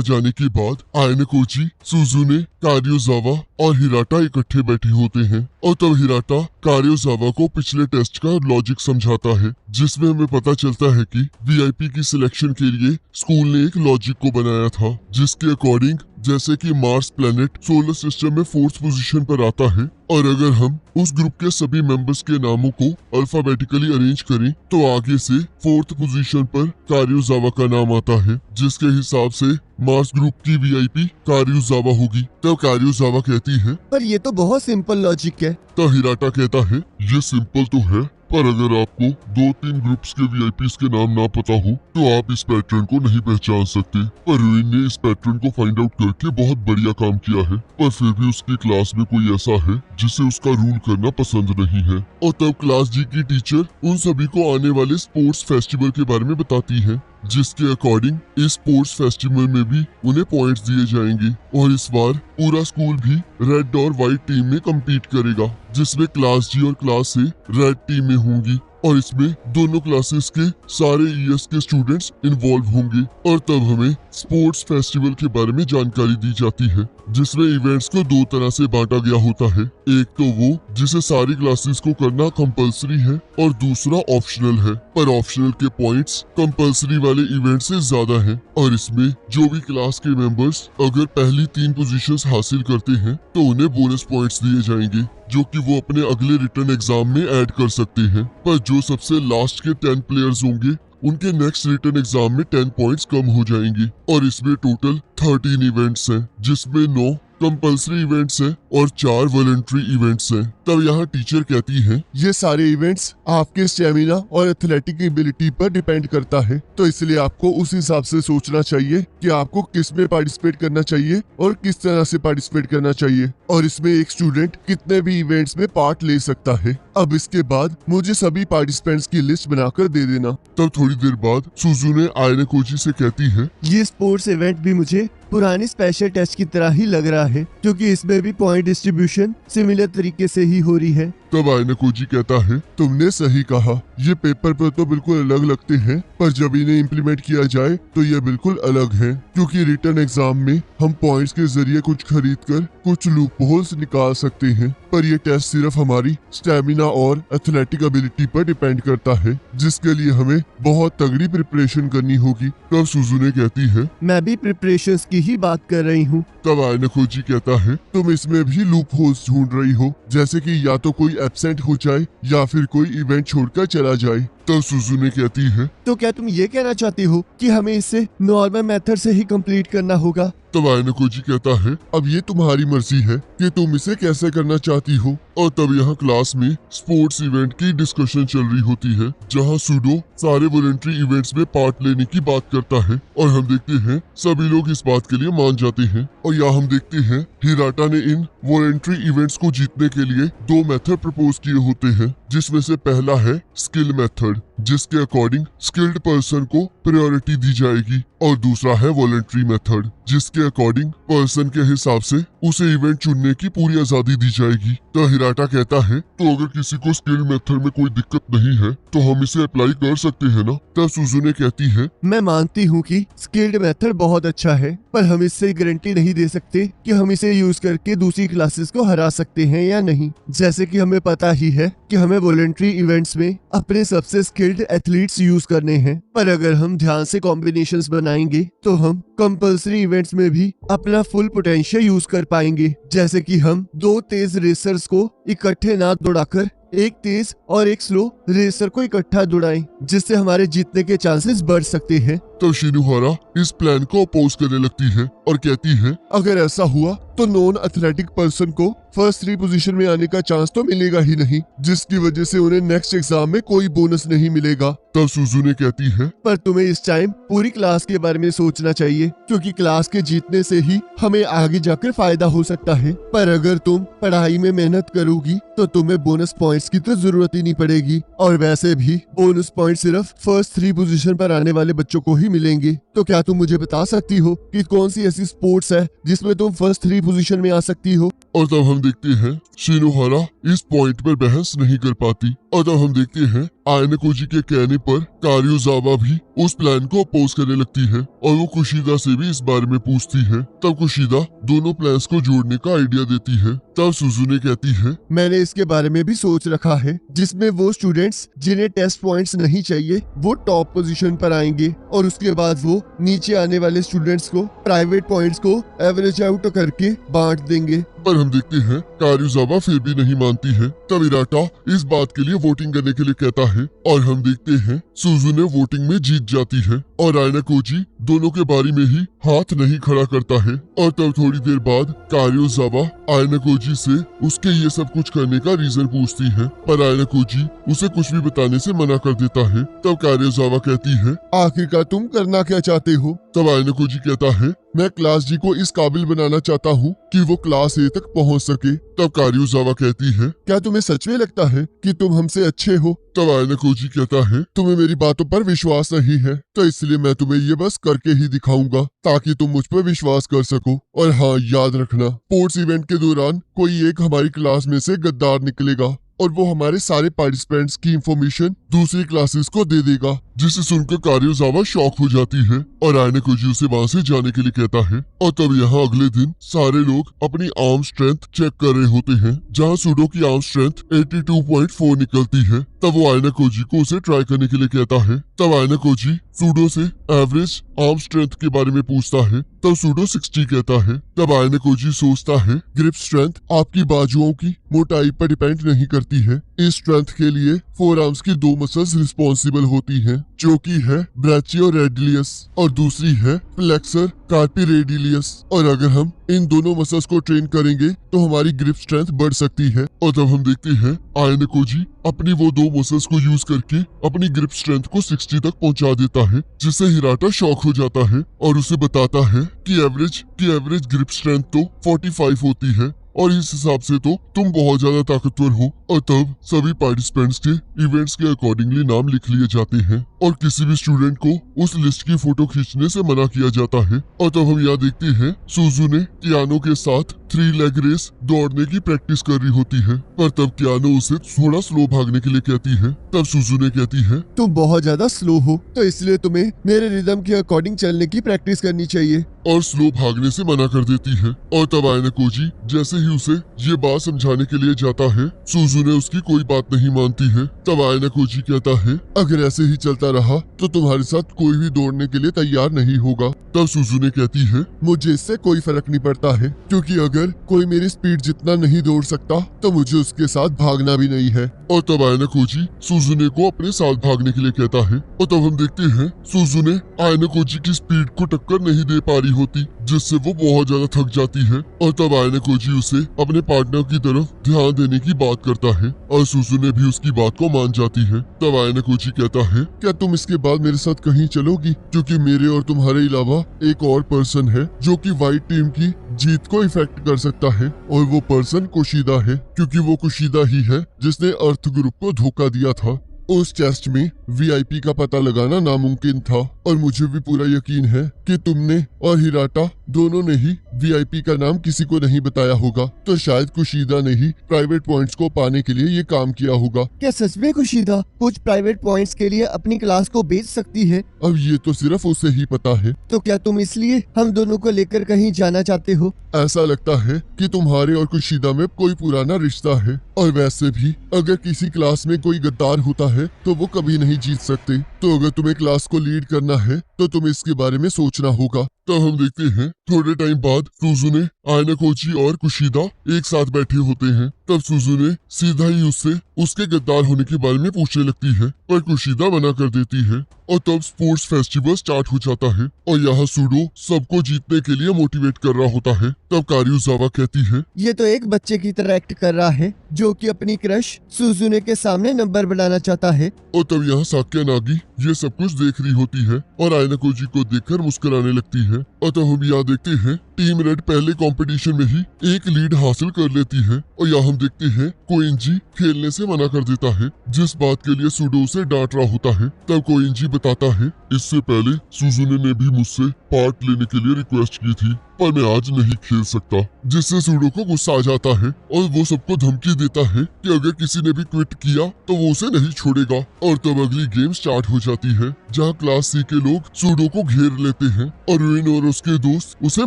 जाने के बाद आयनेकोजी, सुजुने, कारियोजावा और हिराटा इकट्ठे बैठे होते हैं और तब हिराटा कारियोजावा को पिछले टेस्ट का लॉजिक समझाता है, जिसमें हमें पता चलता है कि वीआईपी की सिलेक्शन के लिए स्कूल ने एक लॉजिक को बनाया था, जिसके अकॉर्डिंग जैसे कि मार्स प्लेनेट सोलर सिस्टम में 4th पोजीशन पर आता है और अगर हम उस ग्रुप के सभी मेंबर्स के नामों को अल्फाबेटिकली अरेंज करें तो आगे से 4th पोजीशन पर कारियोजावा का नाम आता है, जिसके हिसाब से मार्स ग्रुप की वीआईपी कारियोजावा होगी। तब कारियोजावा कहती है
पर ये तो बहुत सिंपल लॉजिक है।
तो हिराटा कहता है ये सिंपल तो है, पर अगर आपको 2-3 ग्रुप्स के वीआईपीज़ के नाम ना पता हो तो आप इस पैटर्न को नहीं पहचान सकते। पर रुइन ने इस पैटर्न को फाइंड आउट करके बहुत बढ़िया काम किया है, पर फिर भी उसकी क्लास में कोई ऐसा है जिसे उसका रूल करना पसंद नहीं है। और तब क्लास जी की टीचर उन सभी को आने वाले स्पोर्ट्स फेस्टिवल के बारे में बताती है, जिसके अकॉर्डिंग इस स्पोर्ट्स फेस्टिवल में भी उन्हें पॉइंट्स दिए जाएंगे और इस बार पूरा स्कूल भी रेड और व्हाइट टीम में कम्पीट करेगा, जिसमें क्लास जी और क्लास ए रेड टीम में होंगी और इसमें दोनों क्लासेस के सारे ईएस के स्टूडेंट्स इन्वॉल्व होंगे। और तब हमें स्पोर्ट्स फेस्टिवल के बारे में जानकारी दी जाती है, जिसमें इवेंट्स को 2 तरह से बांटा गया होता है, एक तो वो जिसे सारी क्लासेस को करना कंपलसरी है और दूसरा ऑप्शनल है, पर ऑप्शनल के पॉइंट्स कंपलसरी वाले इवेंट से ज्यादा हैं और इसमें जो भी क्लास के मेंबर्स अगर पहली 3 पोजीशंस हासिल करते हैं तो उन्हें बोनस पॉइंट्स दिए जाएंगे, जो कि वो अपने अगले रिटर्न एग्जाम में ऐड कर सकते हैं। पर जो सबसे लास्ट के 10 प्लेयर्स होंगे उनके नेक्स्ट रिटर्न एग्जाम में 10 पॉइंट्स कम हो जाएंगे और इसमें टोटल 13 इवेंट्स हैं, जिसमें 9 कंपल्सरी इवेंट्स हैं और 4 वॉलंटरी इवेंट्स हैं। तब यहाँ टीचर कहती है
ये सारे इवेंट्स आपके स्टेमिना और एथलेटिक एबिलिटी पर डिपेंड करता है, तो इसलिए आपको उस हिसाब से सोचना चाहिए कि आपको किस में पार्टिसिपेट करना चाहिए और किस तरह से पार्टिसिपेट करना चाहिए और इसमें एक स्टूडेंट कितने भी इवेंट्स में पार्ट ले सकता है। अब इसके बाद मुझे सभी पार्टिसिपेंट्स की लिस्ट बनाकर दे देना।
तब थोड़ी देर बाद सुजुने आयनेकोजी से कहती है
ये स्पोर्ट्स इवेंट भी मुझे पुरानी स्पेशल टेस्ट की तरह ही लग रहा है, क्योंकि इसमें भी पॉइंट डिस्ट्रीब्यूशन सिमिलर तरीके से ही हो रही है।
तब आयनेकोजी कहता है
तुमने सही कहा, ये पेपर पर तो बिल्कुल अलग लगते हैं, पर जब इन्हें इम्प्लीमेंट किया जाए तो ये बिल्कुल अलग है, क्योंकि रिटर्न एग्जाम में हम पॉइंट्स के जरिए कुछ खरीद कर कुछ लूप होल्स निकाल सकते हैं, पर ये टेस्ट सिर्फ हमारी स्टेमिना और एथलेटिक एबिलिटी पर डिपेंड करता है, जिसके लिए हमें बहुत तगड़ी प्रिपरेशन करनी होगी। तब सुजुने कहती है
मैं भी प्रिपरेशंस की ही बात कर रही हूँ।
तब आयनकोजी कहता है तुम इसमें भी लूप होल्स ढूंढ रही हो, जैसे कि या तो कोई एब्सेंट हो जाए या फिर कोई इवेंट छोड़कर चला जाए। तब सुजुने कहती है
तो क्या तुम ये कहना चाहती हो कि हमें इसे नॉर्मल मेथड से ही कंप्लीट करना होगा?
तब आयनकोजी कहता है अब ये तुम्हारी मर्जी है कि तुम इसे कैसे करना चाहती हो। और तब यहाँ क्लास में स्पोर्ट्स इवेंट की डिस्कशन चल रही होती है, जहाँ सूडो सारे वॉलंटरी इवेंट्स में पार्ट लेने की बात करता है और हम देखते हैं सभी लोग इस बात के लिए मान जाते हैं। और यहाँ हम देखते हैं हिराटा ने इन वॉलंटरी इवेंट्स को जीतने के लिए 2 मेथड प्रपोज किए होते हैं, जिसमें से पहला है स्किल मेथड, जिसके अकॉर्डिंग स्किल्ड पर्सन को प्रायोरिटी दी जाएगी, और दूसरा है वॉलंटरी मेथड, जिसके अकॉर्डिंग पर्सन के हिसाब से उसे इवेंट चुनने की पूरी आजादी दी जाएगी। तो हिराटा कहता है तो अगर किसी को स्किल मेथड में कोई दिक्कत नहीं है तो हम इसे अप्लाई कर सकते हैं ना। तब सुजुने कहती है
मैं मानती हूँ कि स्किल्ड मेथड बहुत अच्छा है, पर हम इससे गारंटी नहीं दे सकते कि हम इसे यूज करके दूसरी क्लासेस को हरा सकते हैं या नहीं। जैसे कि हमें पता ही है कि हमें वॉलंटरी इवेंट्स में अपने सबसे स्किल्ड एथलीट्स यूज करने हैं, पर अगर हम ध्यान से कॉम्बिनेशंस बनाएंगे तो हम कंपल्सरी इवेंट्स में भी अपना फुल पोटेंशियल यूज कर पाएंगे। जैसे कि हम 2 तेज रेसर्स को इकट्ठे ना दौड़ाकर एक तेज और एक स्लो रेसर को इकट्ठा दौड़ाएं, जिससे हमारे जीतने के चांसेस बढ़ सकते हैं।
तो शिनुहारा इस प्लान को अपोज करने लगती है और कहती है अगर ऐसा हुआ तो नॉन एथलेटिक पर्सन को फर्स्ट 3 पोजीशन में आने का चांस तो मिलेगा ही नहीं, जिसकी वजह से उन्हें नेक्स्ट एग्जाम में कोई बोनस नहीं मिलेगा। तब सुजुने कहती है
पर तुम्हें इस टाइम पूरी क्लास के बारे में सोचना चाहिए, क्योंकि क्लास के जीतने से ही हमें आगे जाकर फायदा हो सकता है। पर अगर तुम पढ़ाई में मेहनत करोगी तो तुम्हें बोनस पॉइंट्स की तो जरूरत ही नहीं पड़ेगी, और वैसे भी बोनस पॉइंट सिर्फ फर्स्ट 3 पोजीशन पर आने वाले बच्चों को ही मिलेंगे। तो क्या तुम मुझे बता सकती हो कि कौन सी ऐसी स्पोर्ट्स है जिसमें तुम फर्स्ट 3 पोजीशन में आ सकती हो?
और तब हम देखते हैं शिनोहारा इस पॉइंट पर बहस नहीं कर पाती, और तब हम देखते हैं आयनकोजी के कहने पर कारियोजावा भी उस प्लान को अपोज करने लगती है और वो कुशिदा से भी इस बारे में पूछती है। तब कुशिदा दोनों प्लान्स को जोड़ने का आइडिया देती है। तब सुजुने कहती है
मैंने इसके बारे में भी सोच रखा है, जिसमें वो स्टूडेंट्स जिन्हें टेस्ट पॉइंट्स नहीं चाहिए वो टॉप पोजीशन पर आएंगे, और उसके बाद वो नीचे आने वाले स्टूडेंट्स को प्राइवेट पॉइंट्स को एवरेज आउट करके बांट देंगे।
पर हम देखते हैं कारियोजावा फिर भी नहीं मानती है। तब इराटा इस बात के लिए वोटिंग करने के लिए कहता है और हम देखते हैं सुजुने वोटिंग में जीत जाती है और आयनाकोजी दोनों के बारे में ही हाथ नहीं खड़ा करता है। और तब थोड़ी देर बाद कारियोजावा आयनाकोजी से उसके ये सब कुछ करने का रीजन पूछती है, पर आयनाकोजी उसे कुछ भी बताने से मना कर देता है। तब कारियोजावा कहती है
आखिरकार तुम करना क्या चाहते हो?
तब आयनाकोजी कहता है मैं क्लास जी को इस काबिल बनाना चाहता हूँ कि वो क्लास ए तक पहुँच सके। तब कारियोजावा कहती है
क्या तुम्हें सच में लगता है कि तुम हमसे अच्छे हो?
तब आयनाकोजी कहता है
तुम्हें मेरी बातों पर विश्वास नहीं है, तो इसलिए मैं तुम्हें ये बस करके ही दिखाऊंगा ताकि तुम मुझ पर विश्वास कर सको। और हाँ, याद रखना स्पोर्ट्स इवेंट के दौरान कोई एक हमारी क्लास में से गद्दार निकलेगा और वो हमारे सारे पार्टिसिपेंट्स की इंफॉर्मेशन दूसरी क्लासेस को दे देगा।
जिसे सुनकर कारियोजावा शॉक हो जाती है और आयनाकोजी उसे वहाँ से जाने के लिए कहता है। और तब यहाँ अगले दिन सारे लोग अपनी आर्म स्ट्रेंथ चेक कर रहे होते हैं, जहाँ सूडो की आर्म स्ट्रेंथ 82.4 निकलती है। तब वो आयनाकोजी को उसे ट्राई करने के लिए कहता है। तब आयनाकोजी सूडो से एवरेज आर्म स्ट्रेंथ के बारे में पूछता है। तब सूडो 60 कहता है। तब आयनाकोजी सोचता है ग्रिप स्ट्रेंथ आपकी बाजुओं की मोटाई पर डिपेंड नहीं करती है। इस स्ट्रेंथ के लिए 4 आर्म्स की 2 मसल्स रिस्पॉन्सिबल होती हैं, जो कि है ब्रैचियोरेडिलियस और दूसरी है फ्लेक्सर कार्पिरेडिलियस। और अगर हम इन दोनों मसल्स को ट्रेन करेंगे तो हमारी ग्रिप स्ट्रेंथ बढ़ सकती है। और तब हम देखते हैं आयनाकोजी अपनी वो 2 मसल्स को यूज करके अपनी ग्रिप स्ट्रेंथ को 60 तक पहुंचा देता है, जिससे हिराटा शॉक हो जाता है और उसे बताता है कि एवरेज ग्रिप स्ट्रेंथ तो 45 होती है और इस हिसाब से तो तुम बहुत ज्यादा ताकतवर हो। और तब सभी पार्टिसिपेंट्स के इवेंट्स के अकॉर्डिंगली नाम लिख लिए जाते हैं और किसी भी स्टूडेंट को उस लिस्ट की फोटो खींचने से मना किया जाता है। और तब हम यहाँ देखते हैं सुजुने कियानो के साथ
3 लेग रेस दौड़ने की प्रैक्टिस कर रही होती है, पर तब कियानो उसे थोड़ा स्लो भागने के लिए कहती है। तब सुजुने कहती है,
तुम बहुत ज्यादा स्लो हो, तो इसलिए तुम्हें मेरे रिदम के अकॉर्डिंग चलने की प्रैक्टिस करनी चाहिए।
और स्लो भागने से मना कर देती है। और तब आयनाकोजी जैसे ही उसे ये बात समझाने के लिए जाता है, सुजुने उसकी कोई बात नहीं मानती है। तब आयनाकोजी कहता है,
अगर ऐसे ही चलता रहा तो तुम्हारे साथ कोई भी दौड़ने के लिए तैयार नहीं होगा।
तब सुजुने कहती है,
मुझे इससे कोई फर्क नहीं पड़ता है, क्योंकि अगर कोई मेरी स्पीड जितना नहीं दौड़ सकता तो मुझे उसके साथ भागना भी नहीं है।
और तब आयनाकोजी सुजुने को अपने साथ भागने के लिए कहता है। और तब हम देखते हैं सुजुने आयनाकोजी की स्पीड को टक्कर नहीं दे पा रही होती, जिससे वो बहुत ज्यादा थक जाती है। और तब आयनाकोजी उसे अपने पार्टनर की तरफ ध्यान देने की बात करता है और सुजुने भी उसकी बात को मान जाती है। तब आयनाकोजी कहता है,
क्या तुम इसके बाद मेरे साथ कहीं चलोगी, क्योंकि मेरे और तुम्हारे अलावा एक और पर्सन है जो कि व्हाइट टीम की जीत को इफेक्ट कर सकता है, और वो पर्सन कुशीदा है, क्योंकि वो कुशीदा ही है जिसने अर्थ ग्रुप को धोखा दिया था। उस टेस्ट में वीआईपी का पता लगाना नामुमकिन था, और मुझे भी पूरा यकीन है कि तुमने और हिराटा दोनों ने ही वीआईपी का नाम किसी को नहीं बताया होगा, तो शायद कुशीदा ने ही प्राइवेट पॉइंट्स को पाने के लिए ये काम किया होगा।
क्या सच में कुशीदा कुछ प्राइवेट पॉइंट्स के लिए अपनी क्लास को बेच सकती है?
अब ये तो सिर्फ उसे ही पता है।
तो क्या तुम इसलिए हम दोनों को लेकर कहीं जाना चाहते हो?
ऐसा लगता है कि तुम्हारे और कुशीदा में कोई पुराना रिश्ता है, और वैसे भी अगर किसी क्लास में कोई गद्दार होता है तो वो कभी नहीं जीत सकते। तो अगर तुम्हें क्लास को लीड करना है तो तुम्हें इसके बारे में सोचना होगा।
तब हम देखते हैं थोड़े टाइम बाद सुजुने, आयनाकोजी और कुशीदा एक साथ बैठे होते हैं। तब सुजुने सीधा ही उससे उसके गद्दार होने के बारे में पूछने लगती है, पर कुशीदा मना कर देती है। और तब स्पोर्ट्स फेस्टिवल स्टार्ट हो जाता है और यहाँ सूडो सबको जीतने के लिए मोटिवेट कर रहा होता है। तब कारुजावा कहती है,
ये तो एक बच्चे की तरह एक्ट कर रहा है जो कि अपनी क्रश सुजुने के सामने नंबर बनाना चाहता है।
और तब यहाँ साक्या नागी ये सब कुछ देख रही होती है और आयनाकोजी को देखकर मुस्कुराने लगती है। और तब हम यहाँ देखते हैं टीम रेड पहले कंपटीशन में ही एक लीड हासिल कर लेती है, और यहाँ हम देखते हैं कोइंजी खेलने से मना कर देता है, जिस बात के लिए सूडो उसे डांट रहा होता है। तब कोइंजी बताता है, इससे पहले सुजुने ने भी मुझसे पार्ट लेने के लिए रिक्वेस्ट की थी, पर मैं आज नहीं खेल सकता, जिससे सूडो को गुस्सा आ जाता है और वो सबको धमकी देता है कि अगर किसी ने भी क्विट किया तो वो उसे नहीं छोड़ेगा। और तब अगली गेम स्टार्ट हो जाती है, जहाँ क्लास सी के लोग सूडो को घेर लेते हैं और रुइन और उसके दोस्त उसे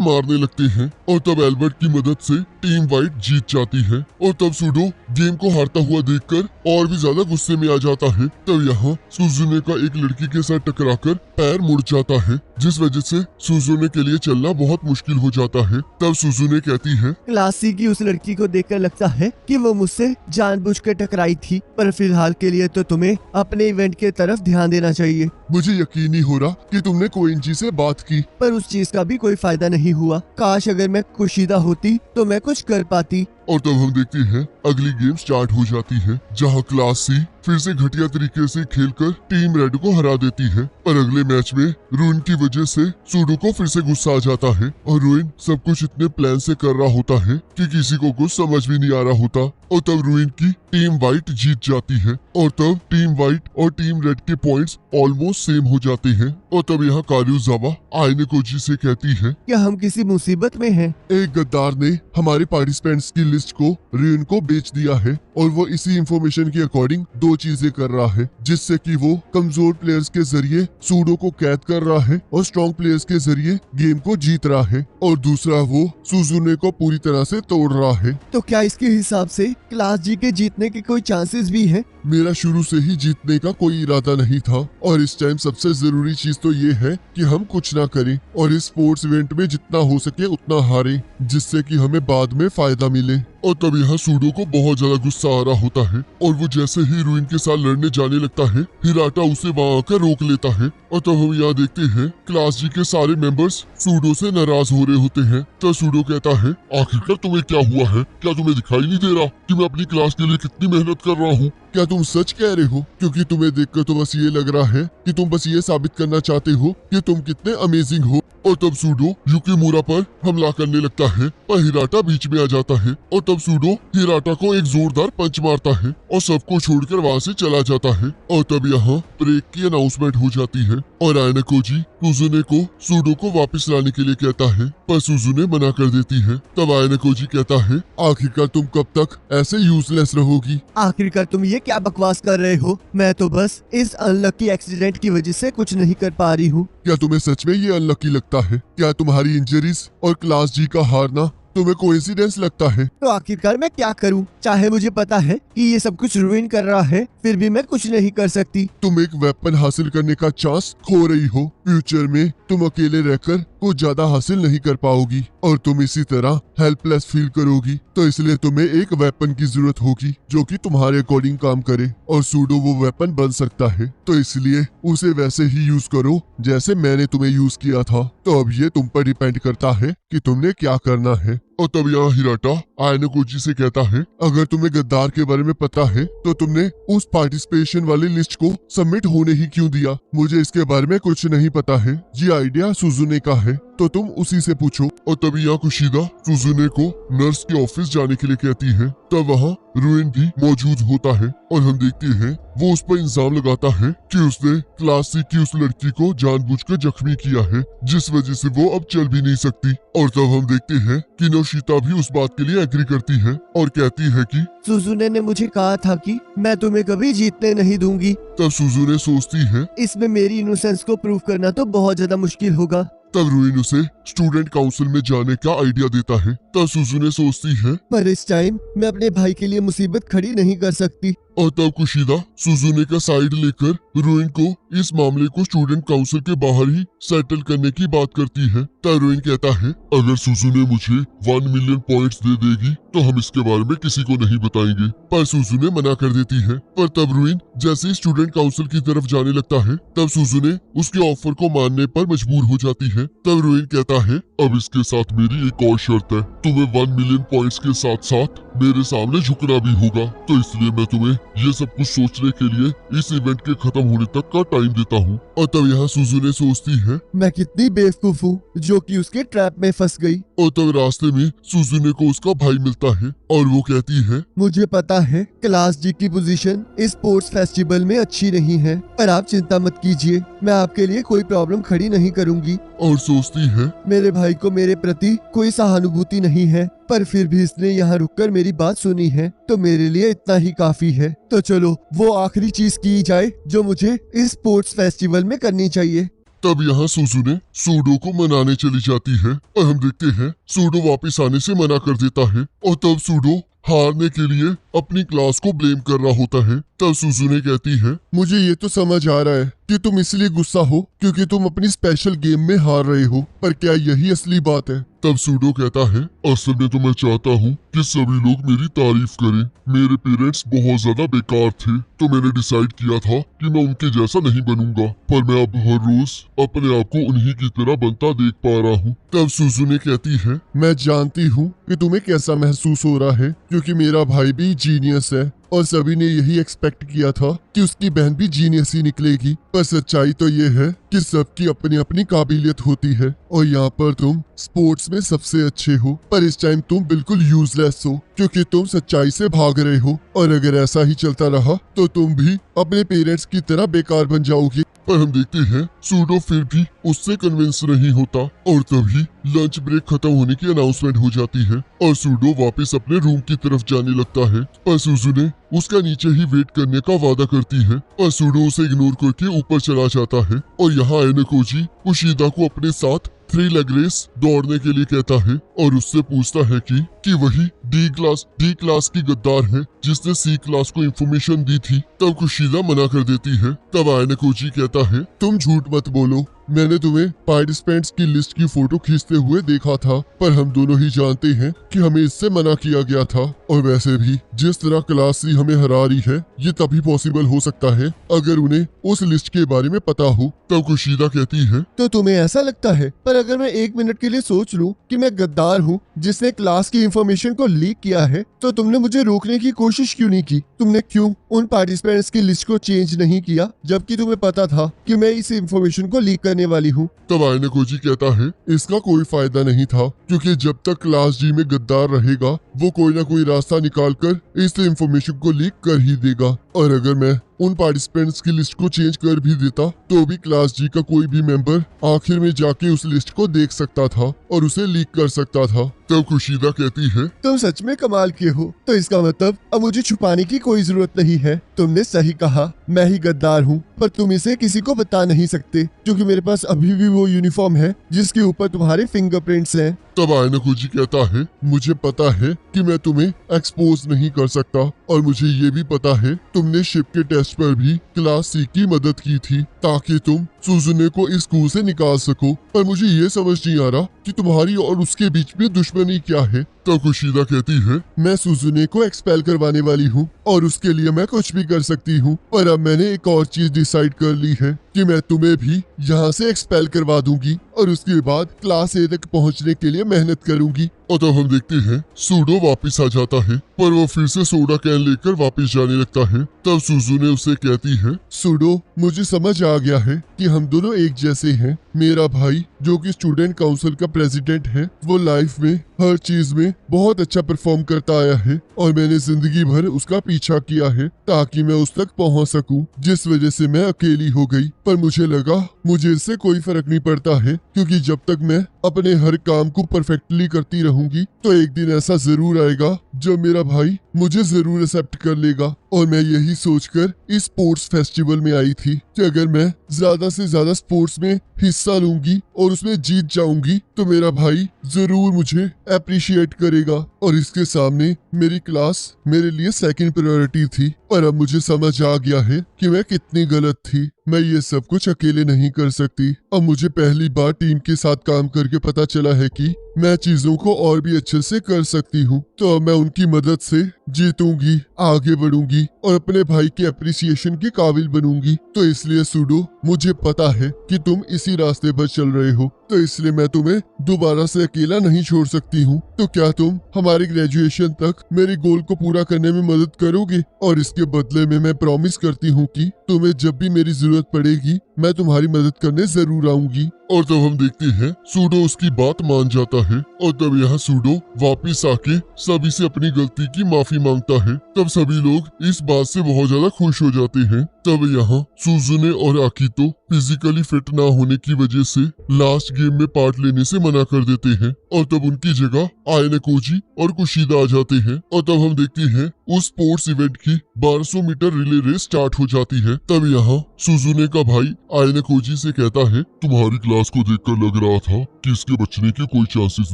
मारने लगते हैं। और तब एल्बर्ट की मदद से टीम व्हाइट जीत जाती है। और तब सूडो गेम को हारता हुआ देखकर और भी ज्यादा गुस्से में आ जाता है। तब यहाँ सुजुने का एक लड़की के साथ टकराकर पैर मुड़ जाता है, जिस वजह से सुजुने के लिए चलना बहुत मुश्किल हो जाता है। तब सुजुने कहती है,
क्लास सी की उस लड़की को देखकर लगता है कि वो मुझसे जानबूझकर टकराई थी, पर फिलहाल के लिए तो तुम्हें अपने इवेंट के तरफ ध्यान देना चाहिए।
मुझे यकीन नहीं हो रहा कि तुमने कोइंजी से बात की,
पर उस चीज का भी कोई फायदा नहीं हुआ। काश अगर मैं कुशीदा होती तो मैं कुछ कर पाती।
और तब हम देखते हैं अगली गेम स्टार्ट हो जाती है, जहां क्लास सी फिर से घटिया तरीके से खेलकर टीम रेड को हरा देती है। और अगले मैच में रुइन की वजह से सूडो को फिर से गुस्सा आ जाता है और रुइन सब कुछ इतने प्लान से कर रहा होता है कि किसी को कुछ समझ भी नहीं आ रहा होता। और तब रुइन की टीम व्हाइट जीत जाती है और तब टीम व्हाइट और टीम रेड के पॉइंट्स ऑलमोस्ट सेम हो जाते हैं। और तब यहाँ कारुजावा आयनाकोजी से कहती है,
क्या हम किसी मुसीबत में हैं?
एक गद्दार ने हमारे पार्टिसिपेंट्स की लिस्ट को रुइन को बेच दिया है, और वो इसी इंफॉर्मेशन के अकॉर्डिंग दो चीजें कर रहा है, जिससे कि वो कमजोर प्लेयर्स के जरिए सूडो को कैद कर रहा है और स्ट्रॉन्ग प्लेयर्स के जरिए गेम को जीत रहा है, और दूसरा वो सुजुने को पूरी तरह से तोड़ रहा है।
तो क्या इसके हिसाब से क्लास जी के जीतने के कोई चांसेस भी हैं?
मेरा शुरू से ही जीतने का कोई इरादा नहीं था, और इस टाइम सबसे जरूरी चीज तो ये है कि हम कुछ ना करें और इस स्पोर्ट्स इवेंट में जितना हो सके उतना हारें, जिससे कि हमें बाद में फायदा मिले।
और तब यहाँ सूडो को बहुत ज्यादा गुस्सा आ रहा होता है और वो जैसे ही रुइन के साथ लड़ने जाने लगता है, हिराटा उसे वहाँ आकर रोक लेता है। और तब हम यहाँ देखते हैं क्लास जी के सारे मेंबर्स सूडो से नाराज हो रहे होते हैं। तब सूडो कहता है, आखिरकार तुम्हें क्या हुआ है? क्या तुम्हें दिखाई नहीं दे रहा कि मैं अपनी क्लास के लिए कितनी मेहनत कर रहा हूँ?
क्या तुम सच कह रहे हो? क्योंकि तुम्हें देखकर तो बस ये लग रहा है कि तुम बस ये साबित करना चाहते हो कि तुम कितने अमेजिंग हो।
और तब सूडो युकिमुरा पर हमला करने लगता है, पर हिराटा बीच में आ जाता है और तब सूडो हिराटा को एक जोरदार पंच मारता है और सबको छोड़कर वहाँ से चला जाता है। और तब यहाँ ब्रेक की अनाउंसमेंट हो जाती है और आयनकोजी सुजुने को सूडो को वापस लाने के लिए कहता है, पर सुजुने मना कर देती है। तब आयनकोजी कहता है, आखिरकार तुम कब तक ऐसे यूजलेस रहोगी?
आखिरकार तुम ये क्या बकवास कर रहे हो? मैं तो बस इस अनलकी एक्सीडेंट की वजह से कुछ नहीं कर पा रही हूँ।
क्या तुम्हें सच में ये अनलकी लगता है? क्या तुम्हारी इंजरीज और क्लास जी का हारना तुम्हें कोइंसिडेंस लगता है?
तो आखिरकार मैं क्या करूं? चाहे मुझे पता है कि ये सब कुछ रुइन कर रहा है, फिर भी मैं कुछ नहीं कर सकती।
तुम एक वेपन हासिल करने का चांस खो रही हो। फ्यूचर में तुम अकेले रहकर कुछ ज्यादा हासिल नहीं कर पाओगी और तुम इसी तरह हेल्पलेस फील करोगी। तो इसलिए तुम्हें एक वेपन की जरूरत होगी जो कि तुम्हारे अकॉर्डिंग काम करे और सूडो वो वेपन बन सकता है। तो इसलिए उसे वैसे ही यूज करो जैसे मैंने तुम्हें यूज किया था। तो अब ये तुम पर डिपेंड करता है कि तुमने क्या करना है।
और तब यहाँ हिराटा आयनकोजी से कहता है,
अगर तुम्हें गद्दार के बारे में पता है तो तुमने उस पार्टिसिपेशन वाली लिस्ट को सबमिट होने ही क्यों दिया? मुझे इसके बारे में कुछ नहीं पता है। ये आइडिया सुजुने का है तो तुम उसी से पूछो।
और तभी यहाँ कुशिदा सुजुने को नर्स के ऑफिस जाने के लिए कहती है। तब वहाँ रुइन भी मौजूद होता है और हम देखते हैं वो उस पर इल्जाम लगाता है कि उसने क्लास सी की उस लड़की को जानबूझकर जख्मी किया है, जिस वजह से वो अब चल भी नहीं सकती। और तब हम देखते हैं कि नोशिता भी उस बात के लिए एग्री करती है और कहती है कि
सुजुने ने मुझे कहा था कि मैं तुम्हें कभी जीतने नहीं दूंगी।
तब सुजुने सोचती है,
इसमें मेरी इनोसेंस को प्रूव करना तो बहुत ज्यादा मुश्किल होगा।
तब रुइन उसे स्टूडेंट काउंसिल में जाने का आइडिया देता है। तब सुजुने सोचती है,
पर इस टाइम मैं अपने भाई के लिए मुसीबत खड़ी नहीं कर सकती।
और तब कुशिदा सुजुने का साइड लेकर रुइन को इस मामले को स्टूडेंट काउंसिल के बाहर ही सेटल करने की बात करती है। तब रुइन कहता है,
अगर सुजुने मुझे 1 मिलियन पॉइंट्स दे देगी तो हम इसके बारे में किसी को नहीं बताएंगे।
पर सुजुने मना कर देती है। पर तब रुइन जैसे ही स्टूडेंट काउंसिल की तरफ जाने लगता है, तब सुजुने उसके ऑफर को मानने पर मजबूर हो जाती है। तब रुइन कहता है,
अब इसके साथ मेरी एक और शर्त है, तुम्हें 1 मिलियन पॉइंट्स के साथ साथ मेरे सामने झुकना भी होगा। तो इसलिए मैं तुम्हें ये सब कुछ सोचने के लिए इस इवेंट के खत्म होने तक का टाइम देता हूँ।
और तब यहाँ सुजुने सोचती है,
मैं कितनी बेवकूफ हूँ जो कि उसके ट्रैप में फंस गई।
और तब रास्ते में सुजुने को उसका भाई मिलता है और वो कहती है,
मुझे पता है क्लास जी की पोजीशन इस स्पोर्ट्स फेस्टिवल में अच्छी नहीं है, पर आप चिंता मत कीजिए, मैं आपके लिए कोई प्रॉब्लम खड़ी नहीं करूंगी।
और सोचती है,
मेरे भाई को मेरे प्रति कोई सहानुभूति नहीं है, पर फिर भी इसने यहाँ रुककर मेरी बात सुनी है, तो मेरे लिए इतना ही काफी है। तो चलो वो आखिरी चीज की जाए जो मुझे इस स्पोर्ट्स फेस्टिवल में करनी चाहिए।
तब यहाँ सुजुने सूडो को मनाने चली जाती है और हम देखते हैं सूडो वापस आने से मना कर देता है और तब सूडो हारने के लिए अपनी क्लास को ब्लेम कर रहा होता है। तब सुजुने कहती है,
मुझे ये तो समझ आ रहा है कि तुम इसलिए गुस्सा हो क्योंकि तुम अपनी स्पेशल गेम में हार रहे हो, पर क्या यही असली बात है?
तब सूडो कहता है, असल में तो मैं चाहता हूँ कि सभी लोग मेरी तारीफ करें। मेरे पेरेंट्स बहुत ज्यादा बेकार थे, तो मैंने डिसाइड किया था कि मैं उनके जैसा नहीं बनूंगा, पर मैं अब हर रोज अपने आप को उन्हीं की तरह बनता देख पा रहा हूँ। तब सुजुने कहती है,
मैं जानती हूँ कि तुम्हें कैसा महसूस हो रहा है, क्योंकि मेरा भाई भी जीनियस है और सभी ने यही एक्सपेक्ट किया था कि उसकी बहन भी जीनियस ही निकलेगी। पर सच्चाई तो ये है कि सबकी अपनी अपनी काबिलियत होती है और यहाँ पर तुम स्पोर्ट्स में सबसे अच्छे हो, पर इस टाइम तुम बिल्कुल यूजलेस हो क्योंकि तुम सच्चाई से भाग रहे हो। और अगर ऐसा ही चलता रहा तो तुम भी अपने पेरेंट्स की तरह बेकार बन जाओगे।
पर हम देखते हैं सूडो फिर भी उससे कन्विंस नहीं होता और तभी लंच ब्रेक खत्म होने की अनाउंसमेंट हो जाती है और सूडो वापस अपने रूम की तरफ जाने लगता है। पर सुजुने उसका नीचे ही वेट करने का वादा करती है और सूडो उसे इग्नोर करके ऊपर चला जाता है। और यहाँ आयनकोजी कुशिदा को अपने साथ 3 लेग रेस दौड़ने के लिए कहता है और उससे पूछता है कि वही डी क्लास की गद्दार है जिसने सी क्लास को इंफॉर्मेशन दी थी। तब कुशिदा मना कर देती है। तब आयनकोजी कहता है,
तुम झूठ मत बोलो, मैंने तुम्हें पार्टिसिपेंट्स की लिस्ट की फोटो खींचते हुए देखा था, पर हम दोनों ही जानते हैं कि हमें इससे मना किया गया था। और वैसे भी जिस तरह क्लास सी हमें हरा रही है ये तभी पॉसिबल हो सकता है अगर उन्हें उस लिस्ट के बारे में पता हो।
तब कुशिदा कहती है,
तो तुम्हें ऐसा लगता है? पर अगर मैं 1 मिनट के लिए सोच लूं कि मैं गद्दार हूं जिसने क्लास की इंफॉर्मेशन को लीक किया है, तो तुमने मुझे रोकने की कोशिश क्यों नहीं की? तुमने क्यों उन पार्टिसिपेंट्स की लिस्ट को चेंज नहीं किया जबकि तुम्हें पता था कि मैं इस इंफॉर्मेशन को लीक करने वाली हूँ।
तब आयनकोजी कहता है इसका कोई फायदा नहीं था, क्योंकि जब तक क्लास जी में गद्दार रहेगा वो कोई ना कोई रास्ता निकाल कर इस इंफॉर्मेशन को लीक कर ही देगा। और अगर मैं उन पार्टिसिपेंट्स की लिस्ट को चेंज कर भी देता तो भी क्लास जी का कोई भी मेंबर आखिर में जाके उस लिस्ट को देख सकता था और उसे लीक कर सकता था। तब कुशीदा कहती है
तुम सच में कमाल के हो। तो इसका मतलब अब मुझे छुपाने की कोई जरूरत नहीं है। तुमने सही कहा, मैं ही गद्दार हूँ, पर तुम इसे किसी को बता नहीं सकते क्योंकि मेरे पास अभी भी वो यूनिफॉर्म है जिसके ऊपर तुम्हारे फिंगरप्रिंट्स हैं।
तब आयनकोजी कहता है मुझे पता है कि मैं तुम्हें एक्सपोज नहीं कर सकता, और मुझे ये भी पता है तुमने शिप के टेस्ट पर भी क्लास सी की मदद की थी ताकि तुम सुजुने को इस स्कूल से निकाल सको। पर मुझे ये समझ नहीं आ रहा कि तुम्हारी और उसके बीच में दुश्मनी क्या है। तब कुशीदा कहती है मैं सुजुने को एक्सपेल करवाने वाली हूँ और उसके लिए मैं कुछ भी कर सकती हूँ, पर अब मैंने एक और चीज डिसाइड कर ली है कि मैं तुम्हें भी यहाँ से एक्सपेल करवा दूंगी और उसके बाद क्लास ए तक पहुँचने के लिए मेहनत करूंगी।
और तब हम देखते हैं सूडो वापस आ जाता है, पर वो फिर से सोडा कैन लेकर वापस जाने लगता है। तब सुजुने उसे कहती है
सूडो, मुझे समझ आ गया है कि हम दोनों एक जैसे हैं। मेरा भाई जो कि स्टूडेंट काउंसिल का प्रेसिडेंट है, वो लाइफ में हर चीज में बहुत अच्छा परफॉर्म करता आया है और मैंने जिंदगी भर उसका पीछा किया है ताकि मैं उस तक पहुंच सकूं, जिस वजह से मैं अकेली हो गई। पर मुझे लगा मुझे इससे कोई फर्क नहीं पड़ता है, क्योंकि जब तक मैं अपने हर काम को परफेक्टली करती रहूंगी तो एक दिन ऐसा जरूर आएगा जब मेरा भाई मुझे जरूर एक्सेप्ट कर लेगा। और मैं यही सोचकर इस स्पोर्ट्स फेस्टिवल में आई थी कि अगर मैं ज्यादा से ज्यादा स्पोर्ट्स में हिस्सा लूंगी और उसमें जीत जाऊंगी तो मेरा भाई जरूर मुझे अप्रिशिएट करेगा। और इसके सामने मेरी क्लास मेरे लिए सेकंड प्रायोरिटी थी, पर अब मुझे समझ आ गया है कि मैं कितनी गलत थी। मैं ये सब कुछ अकेले नहीं कर सकती। अब मुझे पहली बार टीम के साथ काम करके पता चला है कि मैं चीजों को और भी अच्छे से कर सकती हूँ। तो अब मैं उनकी मदद से जीतूंगी, आगे बढ़ूंगी और अपने भाई के अप्रिसिएशन के काबिल बनूंगी। तो इसलिए सूडो, मुझे पता है कि तुम इसी रास्ते पर चल रहे हो, तो इसलिए मैं तुम्हें दोबारा से अकेला नहीं छोड़ सकती हूँ। तो क्या तुम हमारी ग्रेजुएशन तक मेरे गोल को पूरा करने में मदद करोगे? और इसके बदले में मैं प्रॉमिस करती हूँ कि तुम्हें जब भी मेरी जरूरत पड़ेगी मैं तुम्हारी मदद करने जरूर आऊंगी।
और तब हम देखते हैं सूडो उसकी बात मान जाता है और तब यहाँ सूडो वापिस आके सभी से अपनी गलती की माफी मांगता है। तब सभी लोग इस बात से बहुत ज्यादा खुश हो जाते हैं। तब यहाँ सुजुने और आकितो फिजिकली फिट ना होने की वजह से लास्ट गेम में पार्ट लेने से मना कर देते हैं और तब उनकी जगह आयनकोजी और कुशीदा आ जाते हैं। और तब हम देखते हैं उस स्पोर्ट्स इवेंट की 1200 मीटर रिले रेस स्टार्ट हो जाती है। तब यहाँ सुजुने का भाई आयनकोजी से कहता है तुम्हारी क्लास को देखकर लग रहा था कि इसके बचने के कोई चांसेस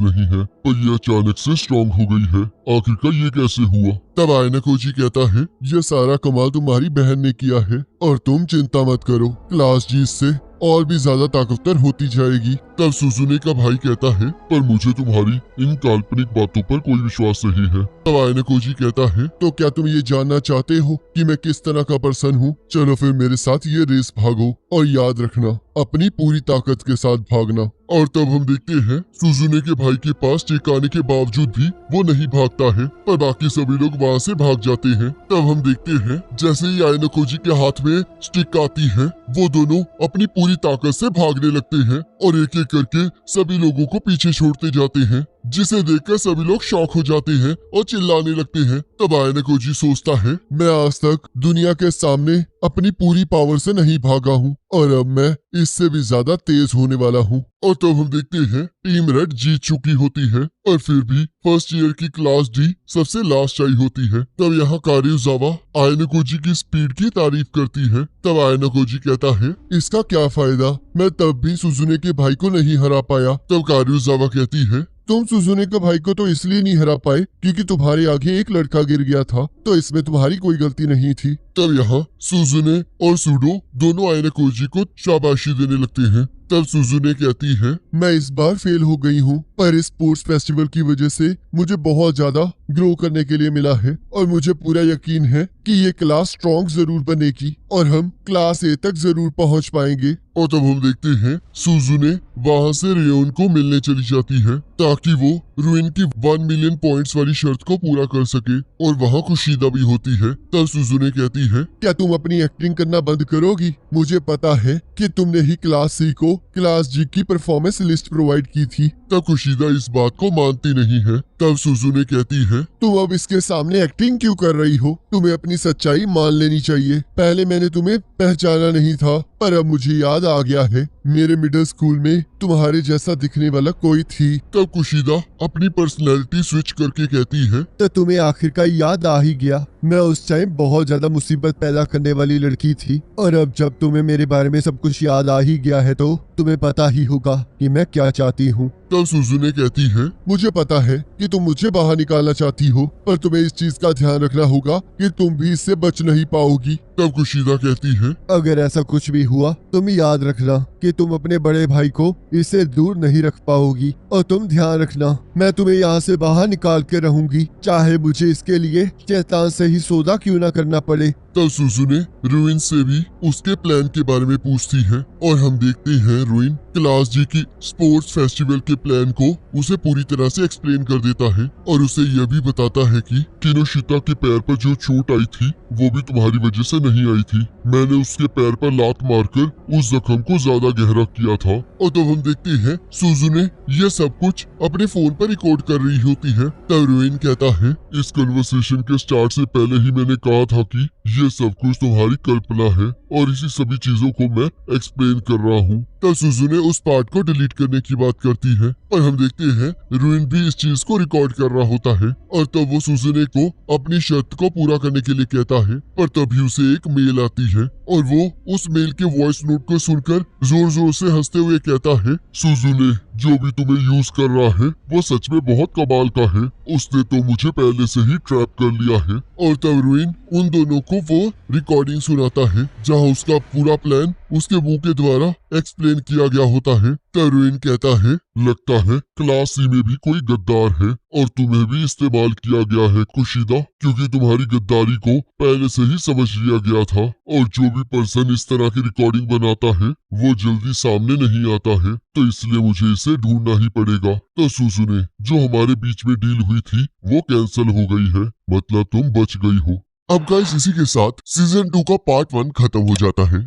नहीं है, पर ये अचानक से स्ट्रॉन्ग हो गई है। आखिरकार ये कैसे हुआ?
तब आयनकोजी कहता है ये सारा कमाल तुम्हारी बहन ने किया है और तुम चिंता मत करो, क्लास जी इससे और भी ज्यादा ताकतवर होती जाएगी।
तब सुजुने का भाई कहता है पर मुझे तुम्हारी इन काल्पनिक बातों पर कोई विश्वास नहीं है।
तब आयनकोजी कहता है तो क्या तुम ये जानना चाहते हो कि मैं किस तरह का पर्सन हूँ? चलो फिर मेरे साथ ये रेस भागो और याद रखना अपनी पूरी ताकत के साथ भागना।
और तब हम देखते हैं सुजुने के भाई के पास टिक आने के बावजूद भी वो नहीं भागता है, पर बाकी सभी लोग वहाँ से भाग जाते हैं। तब हम देखते हैं जैसे ही आयनकोजी के हाथ में स्टिक आती है वो दोनों अपनी पूरी ताकत से भागने लगते हैं और एक एक करके सभी लोगों को पीछे छोड़ते जाते हैं, जिसे देखकर सभी लोग शॉक हो जाते हैं और चिल्लाने लगते हैं। तब आयनकोजी सोचता है
मैं आज तक दुनिया के सामने अपनी पूरी पावर से नहीं भागा हूँ और अब मैं इससे भी ज्यादा तेज होने वाला हूँ।
और तब हम देखते हैं टीम रेड जीत चुकी होती है और फिर भी फर्स्ट ईयर की क्लास डी सबसे लास्ट आई होती है। तब यहाँ कारियोजावा आयनकोजी की स्पीड की तारीफ करती है। तब आयनकोजी कहता है
इसका क्या फायदा, मैं तब भी सुजुने के भाई को नहीं हरा पाया।
तब कारियोजावा कहती है
तुम सुजुने के भाई को तो इसलिए नहीं हरा पाए क्योंकि तुम्हारे आगे एक लड़का गिर गया था, तो इसमें तुम्हारी कोई गलती नहीं थी।
तब यहाँ सुजुने और सूडो दोनों आयनकोजी को शाबाशी देने लगते हैं। तब सुजुने कहती है
मैं इस बार फेल हो गई हूँ, पर इस स्पोर्ट्स फेस्टिवल की वजह से मुझे बहुत ज्यादा ग्रो करने के लिए मिला है और मुझे पूरा यकीन है कि ये क्लास स्ट्रॉन्ग जरूर बनेगी और हम क्लास ए तक जरूर पहुँच पाएंगे।
और तब हम देखते हैं सुजुने वहां से रेयोन को मिलने चली जाती है ताकि वो रुइन की 1 मिलियन पॉइंट्स वाली शर्त को पूरा कर सके। और वहाँ कुशीदा भी होती है। तब सुजुने कहती है,
क्या तुम अपनी एक्टिंग करना बंद करोगी? मुझे पता है कि तुमने ही क्लास सी को क्लास जी की परफॉर्मेंस लिस्ट प्रोवाइड की थी।
तब कुशीदा इस बात को मानती नहीं है। तब सुजुने कहती है,
तुम अब इसके सामने एक्टिंग क्यों कर रही हो? तुम्हें अपनी सच्चाई मान लेनी चाहिए। पहले मैंने तुम्हें पहचाना नहीं था, पर अब मुझे याद आ गया है, मेरे मिडिल स्कूल में तुम्हारे जैसा दिखने वाला कोई थी।
तब कुशीदा अपनी पर्सनैलिटी स्विच करके कहती है,
तो तुम्हें आखिरकार याद आ ही गया। मैं उस टाइम बहुत ज्यादा मुसीबत पैदा करने वाली लड़की थी, और अब जब तुम्हें मेरे बारे में सब कुछ याद आ ही गया है तो तुम्हें पता ही होगा कि मैं क्या चाहती हूँ।
तब सुजुने कहती है,
मुझे पता है कि तुम मुझे बाहर निकालना चाहती हो, पर तुम्हें इस चीज का ध्यान रखना होगा कि तुम भी इससे बच नहीं पाओगी।
तब कुशीदा कहती है,
अगर ऐसा कुछ भी हुआ तुम याद रखना कि तुम अपने बड़े भाई को इससे दूर नहीं रख पाओगी। और तुम ध्यान रखना, मैं तुम्हें यहाँ से बाहर निकाल के रहूंगी, चाहे मुझे इसके लिए शैतान से ही सौदा क्यों ना करना पड़े।
तब सुजुने रुइन से भी उसके प्लान के बारे में पूछती है और हम देखते हैं रुइन क्लास जी की स्पोर्ट्स फेस्टिवल के प्लान को उसे पूरी तरह से एक्सप्लेन कर देता है और उसे यह भी बताता है कि किनोशिता के पैर पर जो चोट आई थी वो भी तुम्हारी वजह से नहीं आई थी। मैंने उसके पैर पर लात मारकर उस जख्म को ज्यादा गहरा किया था। और तब हम देखते हैं सुजुने यह सब कुछ अपने फोन पर रिकॉर्ड कर रही होती है। तब रुइन कहता है, इस कन्वर्सेशन के स्टार्ट से पहले ही मैंने कहा था कि ये सब कुछ तुम्हारी कल्पना है और इसी सभी चीजों को मैं एक्सप्लेन कर रहा हूँ। तब सुजुने उस पार्ट को डिलीट करने की बात करती है और हम देखते हैं रुइन भी इस चीज को रिकॉर्ड कर रहा होता है। और तब वो सुजुने को अपनी शर्त को पूरा करने के लिए कहता है, पर तभी उसे एक मेल आती है और वो उस मेल के वॉइस नोट को सुनकर जोर जोर से हंसते हुए कहता है, सुजुने जो भी तुम्हें यूज कर रहा है वो सच में बहुत कमाल का है, उसने तो मुझे पहले से ही ट्रैप कर लिया है। और तब रुइन उन दोनों को वो रिकॉर्डिंग सुनाता है जहाँ उसका पूरा प्लान उसके मुंह के द्वारा एक्सप्लेन किया गया होता है। तब रुइन कहता है, लगता है क्लास सी में भी कोई गद्दार है और तुम्हें भी इस्तेमाल किया गया है कुशीदा, क्योंकि तुम्हारी गद्दारी को पहले से ही समझ लिया गया था और जो भी पर्सन इस तरह की रिकॉर्डिंग बनाता है वो जल्दी सामने नहीं आता है, तो इसलिए मुझे इसे ढूंढना ही पड़ेगा। तो सुजुने जो हमारे बीच में डील हुई थी वो कैंसिल हो गई है, मतलब तुम बच गई हो। अब गाइस इसी के साथ सीजन 2 का पार्ट 1 खत्म हो जाता है।